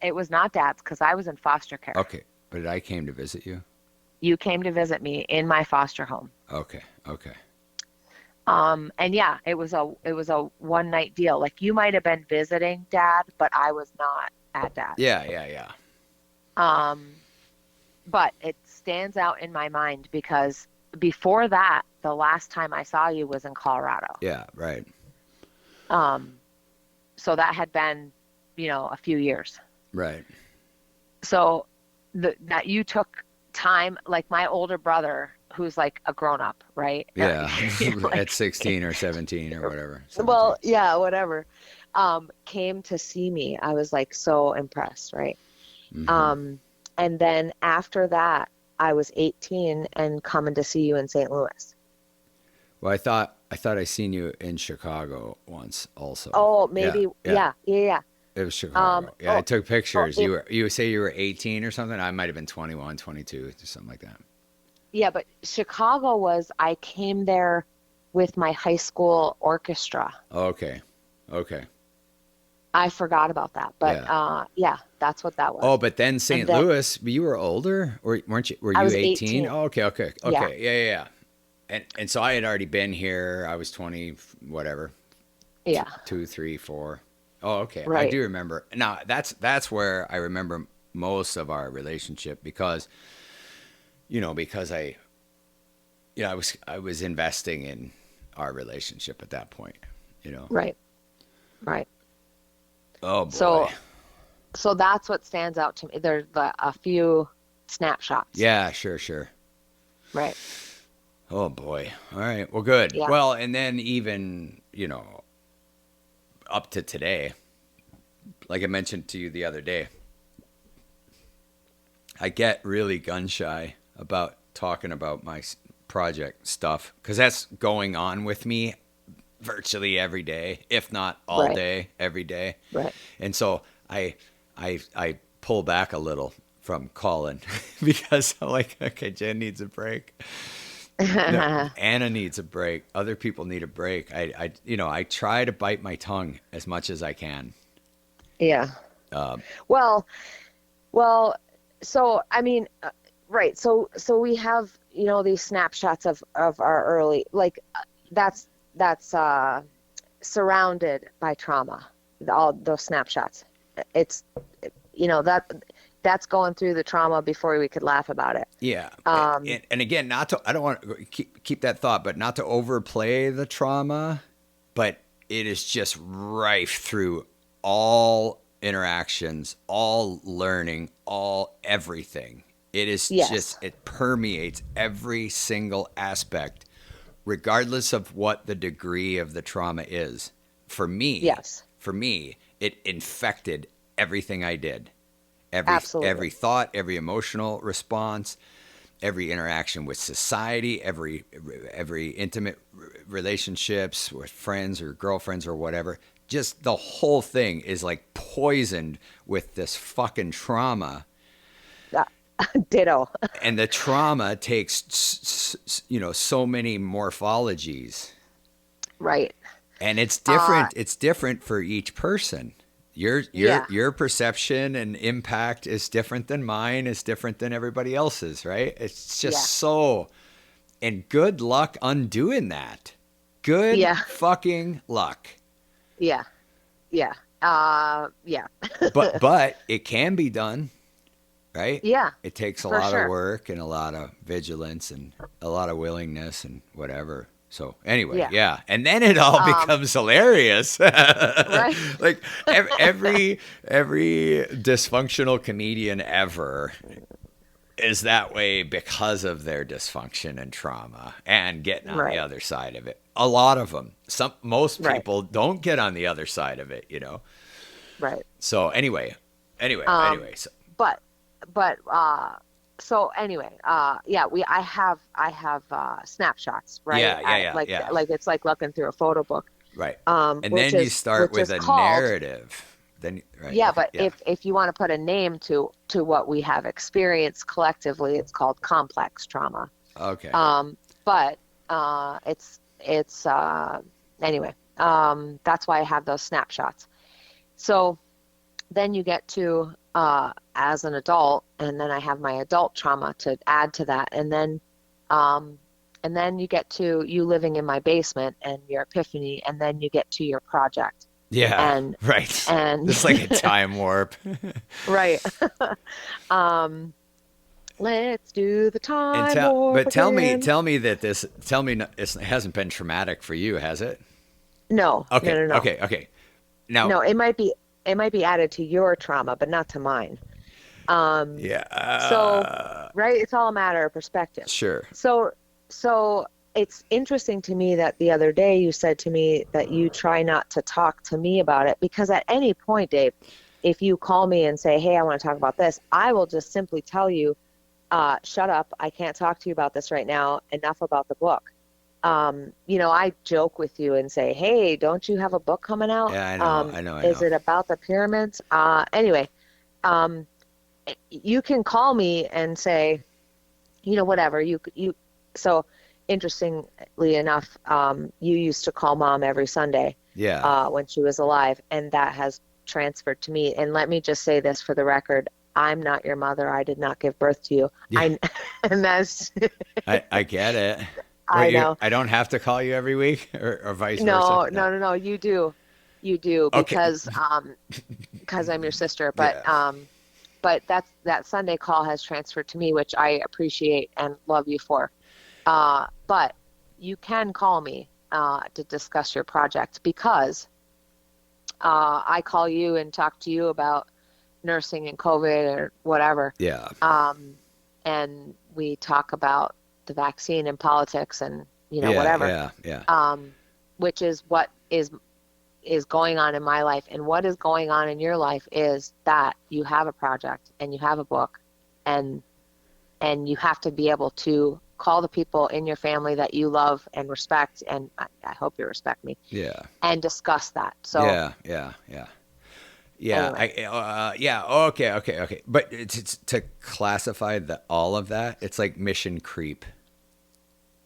It was not dad's because I was in foster care. Okay. But I came to visit you? You came to visit me in my foster home. Okay. Okay. And yeah, it was a one night deal. Like you might have been visiting dad, but I was not at dad's. Yeah, yeah, yeah. Um, but it stands out in my mind because before that, the last time I saw you was in Colorado. Yeah, right. Um, so that had been, a few years. Right. So that you took time, like my older brother, who's like a grown up, right? Yeah. At Like, 16 or 17 or whatever. 17. well, yeah, whatever. Came to see me. I was like so impressed, right? Mm-hmm. Um, and then after that, I was 18 and coming to see you in St. Louis. Well, I thought I seen you in Chicago once also. Oh, Yeah, maybe, yeah. yeah, yeah, yeah. It was Chicago. Yeah, I Oh, took oh, pictures. You say you were 18 or something? I might have been 21, 22, something like that. yeah, but Chicago was, I came there with my high school orchestra. Okay. Okay. I forgot about that, but Yeah. yeah, that's what that was. Oh, but then And St. then Louis, you were older, or weren't you? Were I you was 18? 18. Oh, okay, okay, Yeah, okay. Yeah, yeah, yeah. And so I had already been here. I was 20, whatever, yeah, two, three, four. Oh, okay. I right. do remember. Now that's where I remember most of our relationship because because I was investing in our relationship at that point. You know. Right, right. Oh boy. So, so that's what stands out to me. There's a few snapshots, Yeah, sure, sure. right? Oh boy. All right. Well, good. Yeah, Well, and then even, up to today, like I mentioned to you the other day, I get really gun shy about talking about my project stuff because that's going on with me virtually every day, if not all right, day, every day. right. And so I pull back a little from calling because I'm like, okay, Jen needs a break. No, Anna needs a break. Other people need a break. I try to bite my tongue as much as I can. Yeah. Uh, Well, well, so I mean, right. So we have, these snapshots of our early, like that's surrounded by trauma. All those snapshots. It's, that's going through the trauma before we could laugh about it. yeah, Um, and again, not to I don't want to keep that thought, but not to overplay the trauma, but it is just rife through all interactions, all learning, all everything. It is yes, just it permeates every single aspect, regardless of what the degree of the trauma is. For me, yes, for me, it infected everything I did. Every absolutely. thought, every emotional response, every interaction with society, every intimate relationships with friends or girlfriends or whatever. Just the whole thing is like poisoned with this fucking trauma, Uh, Ditto. and the trauma takes so many morphologies, Right. and it's Uh, different. It's different for each person. Your your yeah, your perception and impact is different than mine. Is different than everybody else's, right? It's just yeah, so. And good luck undoing that. Good yeah, fucking luck. yeah, yeah. Yeah, But it can be done, right? yeah, It takes a for lot of sure. work and a lot of vigilance and a lot of willingness and whatever. So anyway, Yeah. yeah, and then it all Um, becomes hilarious. right. Like every dysfunctional comedian ever is that way because of their dysfunction and trauma and getting on the Right. other side of it. A lot of them. Most Right. people don't get on the other side of it. Right. So anyway. Um, So, but so anyway, yeah, I have snapshots, right? yeah, yeah, I yeah, yeah. like it's like looking through a photo book. Right. And Which then you is start with a called. narrative. Then right. Yeah, Okay. but Yeah. if you want to put a name to what we have experienced collectively, it's called complex trauma. Okay. But it's anyway. That's why I have those snapshots. So then you get to as an adult, and then I have my adult trauma to add to that, um, and then you get to you living in my basement and your epiphany, and then you get to your project, Yeah. and Right. and It's like a time warp. right. um, let's do the And time warp again. tell me that it hasn't been traumatic for you, has it? No, no, Okay. no, no, Okay. Okay. Now, no. It might be added to your trauma, but not to mine. Um, yeah. so, right, it's all a matter of perspective. Sure. So, so it's interesting to me that the other day you said to me that you try not to talk to me about it because at any point, Dave, if you call me and say, "Hey, I want to talk about this," I will just simply tell you, "Shut up! I can't talk to you about this right now. Enough about the book." I joke with you and say, "Hey, don't you have a book coming out? Yeah, I know. I know. I Is know. it about the pyramids?" Anyway, um, you can call me and say, whatever you. So interestingly enough, you used to call mom every Sunday Yeah. when she was alive, and that has transferred to me. And let me just say this for the record. I'm not your mother. I did not give birth to you. Yeah. And that's, I get it. I know. I don't have to call you every week or vice versa? No, No. no, no, no. You do. You do Okay. because I'm your sister. Yeah. But that Sunday call has transferred to me, which I appreciate and love you for. But you can call me to discuss your project because I call you and talk to you about nursing and COVID or whatever. Yeah. And we talk about the vaccine and politics and, Yeah. whatever. Yeah. Yeah. Which is what is going on in my life. And what is going on in your life is that you have a project and you have a book and you have to be able to call the people in your family that you love and respect, and I hope you respect me. Yeah. And discuss that. So Yeah. Yeah. Yeah. Yeah. anyway, Yeah. Okay. Okay. Okay. But to classify all of that, it's like mission creep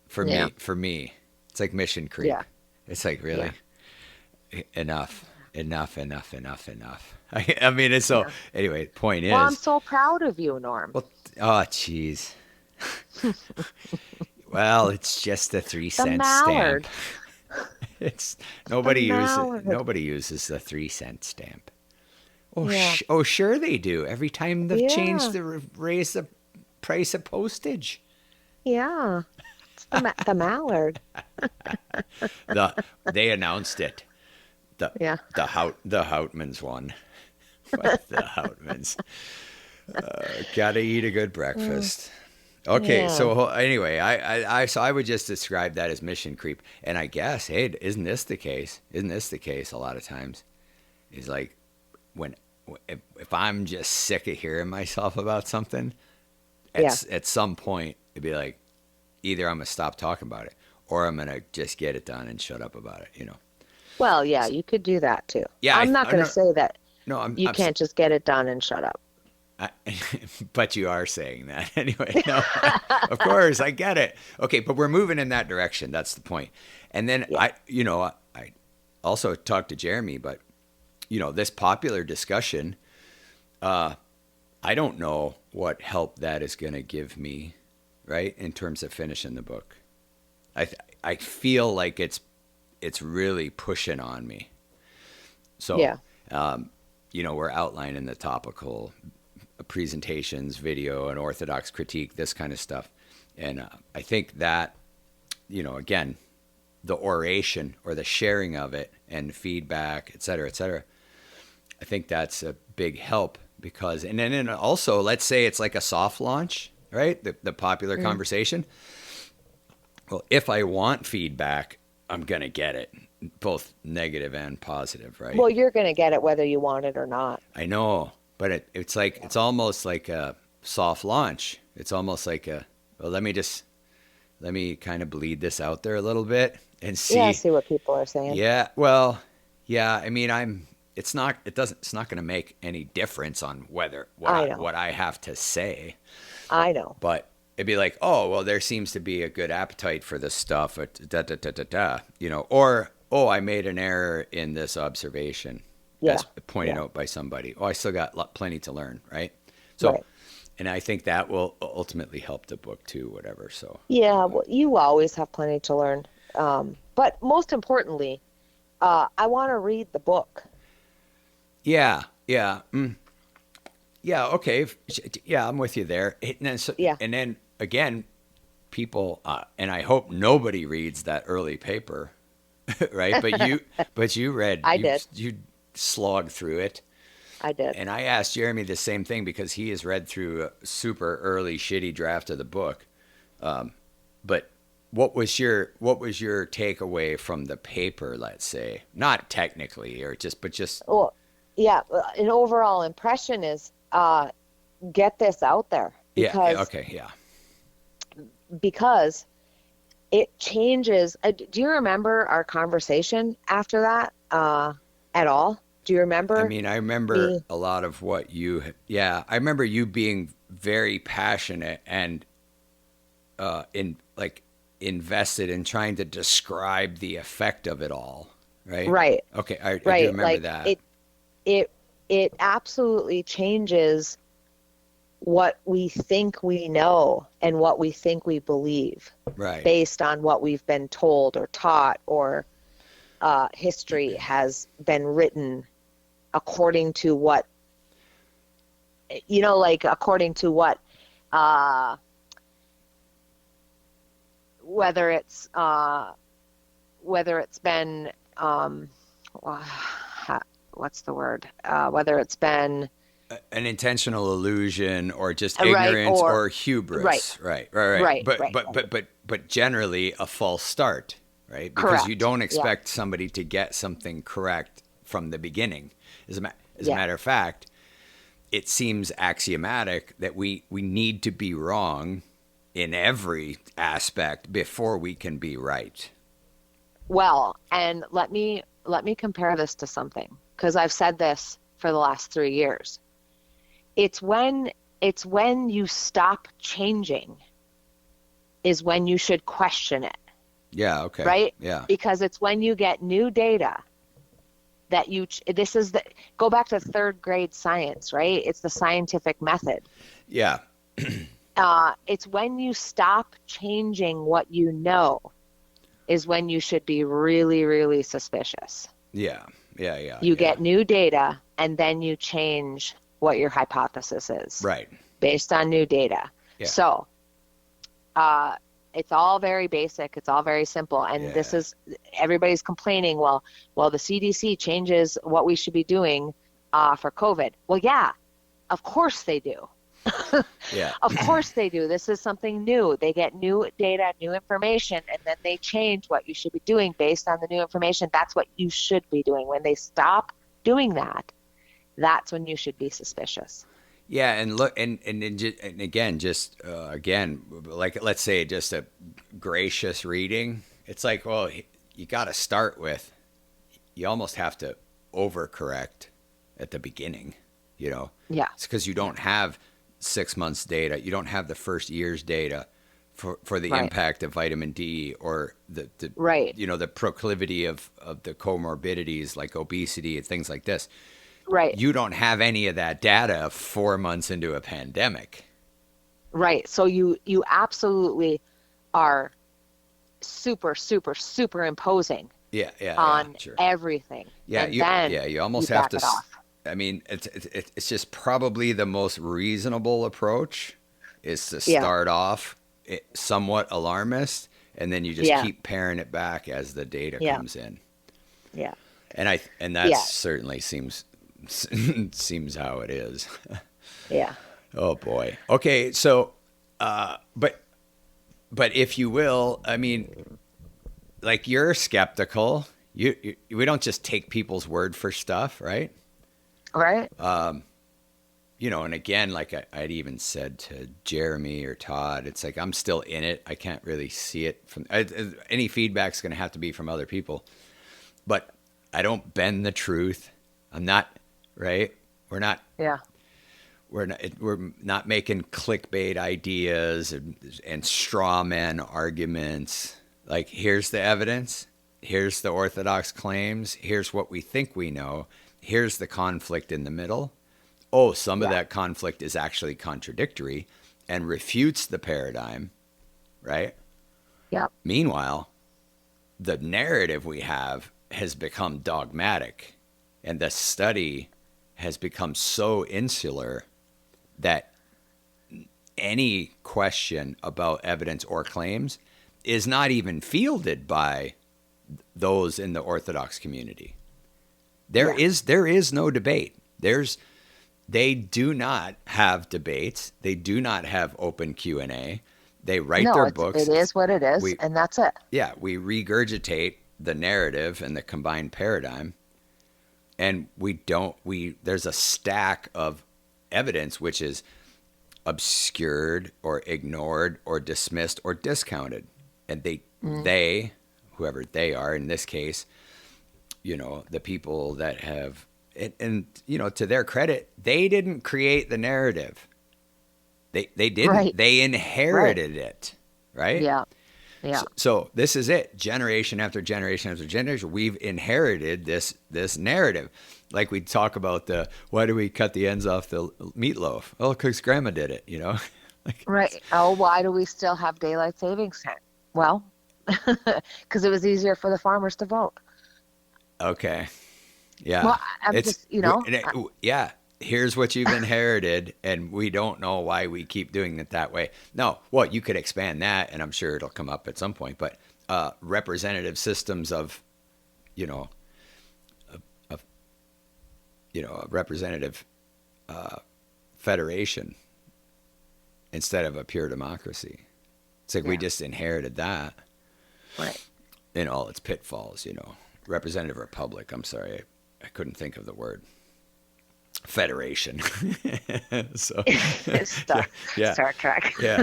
for yeah, me. For me, it's like mission creep. yeah, It's like really yeah, enough, enough, enough, enough, enough. I mean, it's so. yeah. Anyway, point Well, I'm is, so proud of you, Norm. well, oh, jeez. Well, it's just a three The cent stamp. mallard, It's the mallard. nobody uses the 3 cent stamp. Oh, Yeah, oh, sure they do. Every time they've changed yeah, the raise the price of postage. yeah. It's the mallard. They announced it. The Yeah, the Houtmans won. What the Houtmans? Gotta eat a good breakfast. Okay, yeah, so anyway, so I would just describe that as mission creep, and I guess, hey, isn't this the case? Isn't this the case a lot of times? Is like when if I'm just sick of hearing myself about something, yeah. at some point it'd be like either I'm gonna stop talking about it or I'm gonna just get it done and shut up about it. Well, yeah, you could do that too. Yeah, I'm not going to no, say that no, you can't just get it done and shut up. I, but you are saying that anyway. No, of course, I get it. Okay, but we're moving in that direction. That's the point. And then Yeah, I also talked to Jeremy, but this popular discussion, I don't know what help that is going to give me, right? In terms of finishing the book, I feel like it's really pushing on me. So, yeah, we're outlining the topical presentations, video, and orthodox critique, this kind of stuff. And I think that, again, the oration or the sharing of it and feedback, et cetera, I think that's a big help because, and then also, let's say it's like a soft launch, right? The popular conversation. Well, if I want feedback, I'm going to get it, both negative and positive, right? well, you're going to get it whether you want it or not. I know, but it's almost like a soft launch. It's almost like well, let me kind of bleed this out there a little bit and Yeah, see. see what people are saying. Yeah, well, yeah. I mean, it's not going to make any difference on whether I know, what I have to say, I know. but it'd be like, oh, well, there seems to be a good appetite for this stuff, da da da da da, or oh, I made an error in this observation, Yeah, as pointed yeah, out by somebody. Oh, I still got plenty to learn, right? So, right. and I think that will ultimately help the book too, whatever. So, Yeah, well, you always have plenty to learn. But most importantly, I want to read the book. yeah, yeah, yeah, okay, yeah, I'm with you there. Yeah, And then again, people, and I hope nobody reads that early paper, right? But you read, I did. you slogged through it. I did. And I asked Jeremy the same thing because he has read through a super early shitty draft of the book. But what was your takeaway from the paper, let's say? Not technically but just Well, yeah, an overall impression is get this out there yeah, because okay, yeah. because it changes. Do you remember our conversation after that at all? Do you I remember mean, I remember me? a lot of what yeah, I remember you being very passionate and in like invested in trying to describe the effect of it all, right? Right. Okay, I do Right. remember Like that. it absolutely changes what we think we know and what we think we believe Right. based on what we've been told or taught, or history has been written according to what, like according to what, uh, whether it's been, what's the word? Whether it's been An intentional illusion or just right ignorance or or right, hubris. Right. right, But right, but but but but generally a false start, right? Because you correct. don't Yeah, expect somebody to get something correct from the beginning. As a yeah. matter of fact, it seems axiomatic that we need to be wrong in every aspect before we can be right. Well, and let me compare this to something, because I've said this for the last 3 years. It's when you stop changing is when you should question it, Yeah, okay. right? Yeah. Because it's when you get new data that this is go back to third grade science, right? It's the scientific method. Yeah. It's when you stop changing what you know is when you should be really, really suspicious. Yeah. Yeah. You get new data and then you change what your hypothesis is Right. based on new data. Yeah. So it's all very basic. It's all very simple. And this Yeah. is, everybody's complaining, well, the CDC changes what we should be doing for COVID. Well, yeah, of course they do. Yeah. Of course they do. This is something new. They get new data, new information, and then they change what you should be doing based on the new information. That's what you should be doing. When they stop doing that, that's when you should be suspicious. Yeah, and look, and again, just again, like let's say just a gracious reading. It's like, well, you got to start with, you almost have to overcorrect at the beginning. Yeah. It's because you don't have 6 months data, you don't have the first year's data for the Right. impact of vitamin D or the Right. the proclivity of the comorbidities like obesity and things like this. Right. You don't have any of that data 4 months into a pandemic. Right. So you absolutely are super, super, superimposing on sure. everything. Yeah, And then you almost you have back to. it off. I mean, it's just probably the most reasonable approach is to Yeah. start off somewhat alarmist, and then you just Yeah. keep paring it back as the data Yeah. comes in. Yeah. And that Yeah. certainly seems seems how it is. Yeah. Oh boy. Okay, so but if you will, I mean, like you're skeptical. We don't just take people's word for stuff, right? Right. And again, like I'd even said to Jeremy or Todd, it's like I'm still in it. I can't really see it from any feedback's going to have to be from other people. But I don't bend the truth. I'm not, right? We're not. Yeah. We're not making clickbait ideas and straw man arguments. Like, here's the evidence. Here's the orthodox claims. Here's what we think we know. Here's the conflict in the middle. Oh, some of that conflict is actually contradictory and refutes the paradigm, right? Yeah. Meanwhile, the narrative we have has become dogmatic, and the study has become so insular that any question about evidence or claims is not even fielded by those in the Orthodox community. There is no debate. They do not have debates. They do not have open Q&A. They write their books. It is what it is, and that's it. Yeah, we regurgitate the narrative and the combined paradigm, and there's a stack of evidence which is obscured or ignored or dismissed or discounted. And they, whoever they are in this case, the people that have, and to their credit, they didn't create the narrative. They didn't. Right. They inherited it, right? Yeah. Yeah. So this is it. Generation after generation after generation, we've inherited this narrative. Like we talk about why do we cut the ends off the meatloaf? Oh, because grandma did it, you know? Like, Right. Oh, why do we still have daylight savings time? Well, because it was easier for the farmers to vote. okay. Yeah. Well, I'm It's, just, you know, yeah. Here's what you've inherited, and we don't know why we keep doing it that way. No, well, you could expand that, and I'm sure it'll come up at some point. But representative systems of, you know, of a representative federation instead of a pure democracy. It's like we just inherited that, right. in all its pitfalls. You know, representative republic. I'm sorry, I couldn't think of the word. Federation. So Star Trek. Yeah.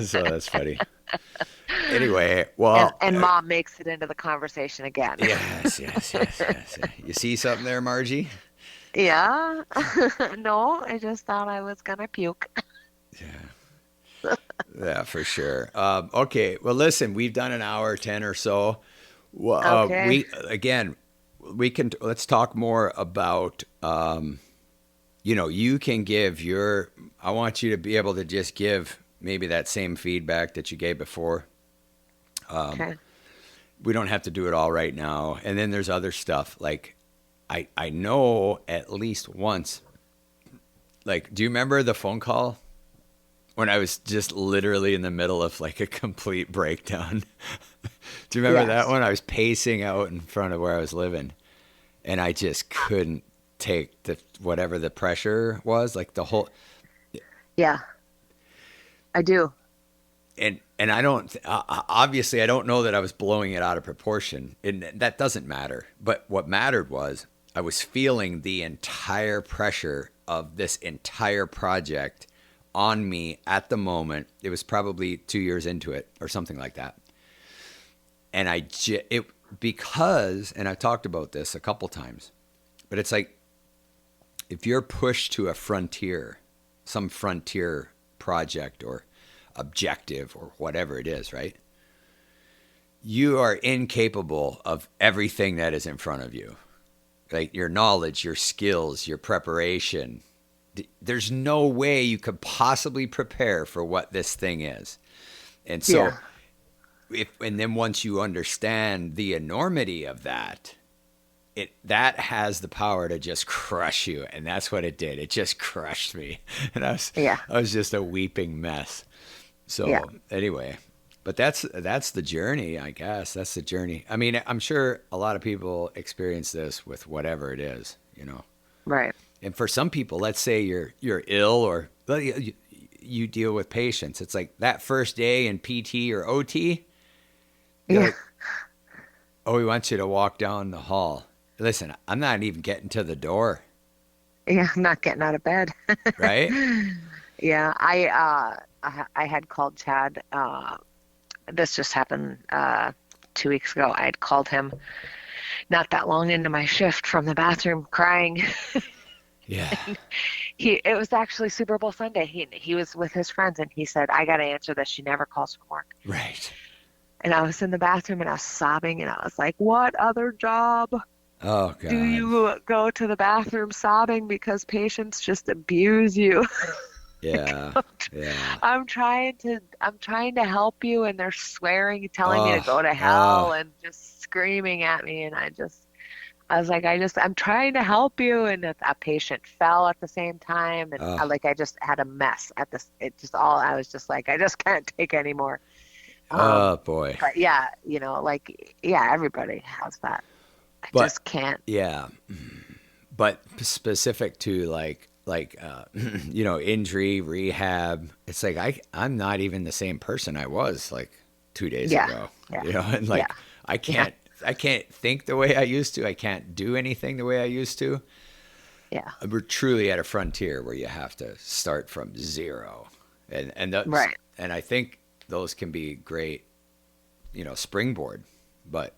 So that's funny. Anyway, well, and Mom makes it into the conversation again. yes. You see something there, Margie? Yeah. No, I just thought I was gonna puke. Yeah, for sure. Okay, well, listen, we've done an hour 10 or so. Well, Okay. let's talk more about. You can give I want you to be able to just give maybe that same feedback that you gave before. Okay. We don't have to do it all right now. And then there's other stuff. Like, I know at least once, like, do you remember the phone call when I was just literally in the middle of like a complete breakdown? Do you remember that one? I was pacing out in front of where I was living, and I just couldn't take whatever the pressure was, like the whole. Yeah, I do. And I don't obviously I don't know that I was blowing it out of proportion, and that doesn't matter. But what mattered was I was feeling the entire pressure of this entire project on me at the moment. It was probably 2 years into it or something like that. And because I've talked about this a couple times, but it's like if you're pushed to a frontier, some frontier project or objective or whatever it is, right? You are incapable of everything that is in front of you. Like your knowledge, your skills, your preparation. There's no way you could possibly prepare for what this thing is. And so and then once you understand the enormity of that, that has the power to just crush you, and that's what it did. It just crushed me, and I was just a weeping mess. So anyway, but that's the journey, I guess. That's the journey. I mean, I'm sure a lot of people experience this with whatever it is, you know. Right. And for some people, let's say you're ill or you deal with patients. It's like that first day in PT or OT. Like, oh, we want you to walk down the hall. Listen, I'm not even getting to the door. Yeah, I'm not getting out of bed. Right? Yeah, I had called Chad. This just happened 2 weeks ago. I had called him not that long into my shift from the bathroom crying. Yeah. It was actually Super Bowl Sunday. He was with his friends, and he said, "I got to answer this. She never calls from work." Right. And I was in the bathroom, and I was sobbing, and I was like, "What other job Oh, God. do you go to the bathroom sobbing because patients just abuse you?" Yeah. Yeah. I'm trying to help you, and they're swearing, telling me to go to hell, and just screaming at me, and I was like, I'm trying to help you, and a patient fell at the same time, and I just had a mess at this. I was just like, I just can't take anymore. Oh boy. But yeah, everybody has that. I just can't. Yeah. But specific to like injury, rehab, it's like I'm not even the same person I was like 2 days ago. Yeah. And like I can't think the way I used to. I can't do anything the way I used to. Yeah. We're truly at a frontier where you have to start from zero. And right. And I think those can be great, springboard, but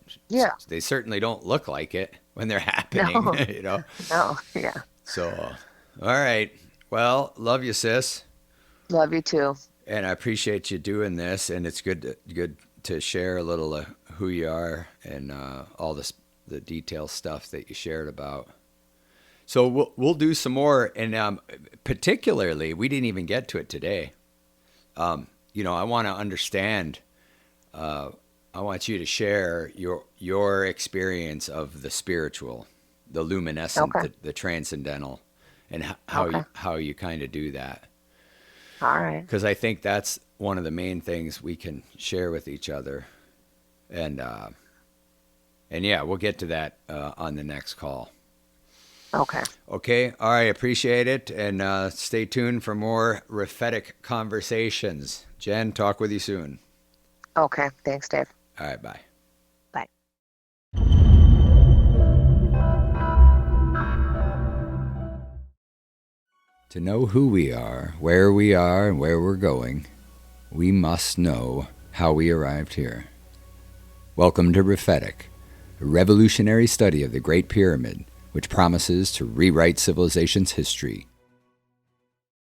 they certainly don't look like it when they're happening, No. No, yeah. So, all right. Well, love you, sis. Love you too. And I appreciate you doing this, and it's good to share a little of who you are and all the detail stuff that you shared about. So we'll do some more, and particularly, we didn't even get to it today. I want to understand. I want you to share your experience of the spiritual, the luminescent, Okay. the transcendental, and Okay. how you kind of do that. All right. Because I think that's one of the main things we can share with each other, and yeah, we'll get to that on the next call. Okay. Okay. All right. Appreciate it. And stay tuned for more Rephetic conversations. Jen, talk with you soon. Okay. Thanks, Dave. All right. Bye. Bye. To know who we are, and where we're going, we must know how we arrived here. Welcome to Rephetic, a revolutionary study of the Great Pyramid, which promises to rewrite civilization's history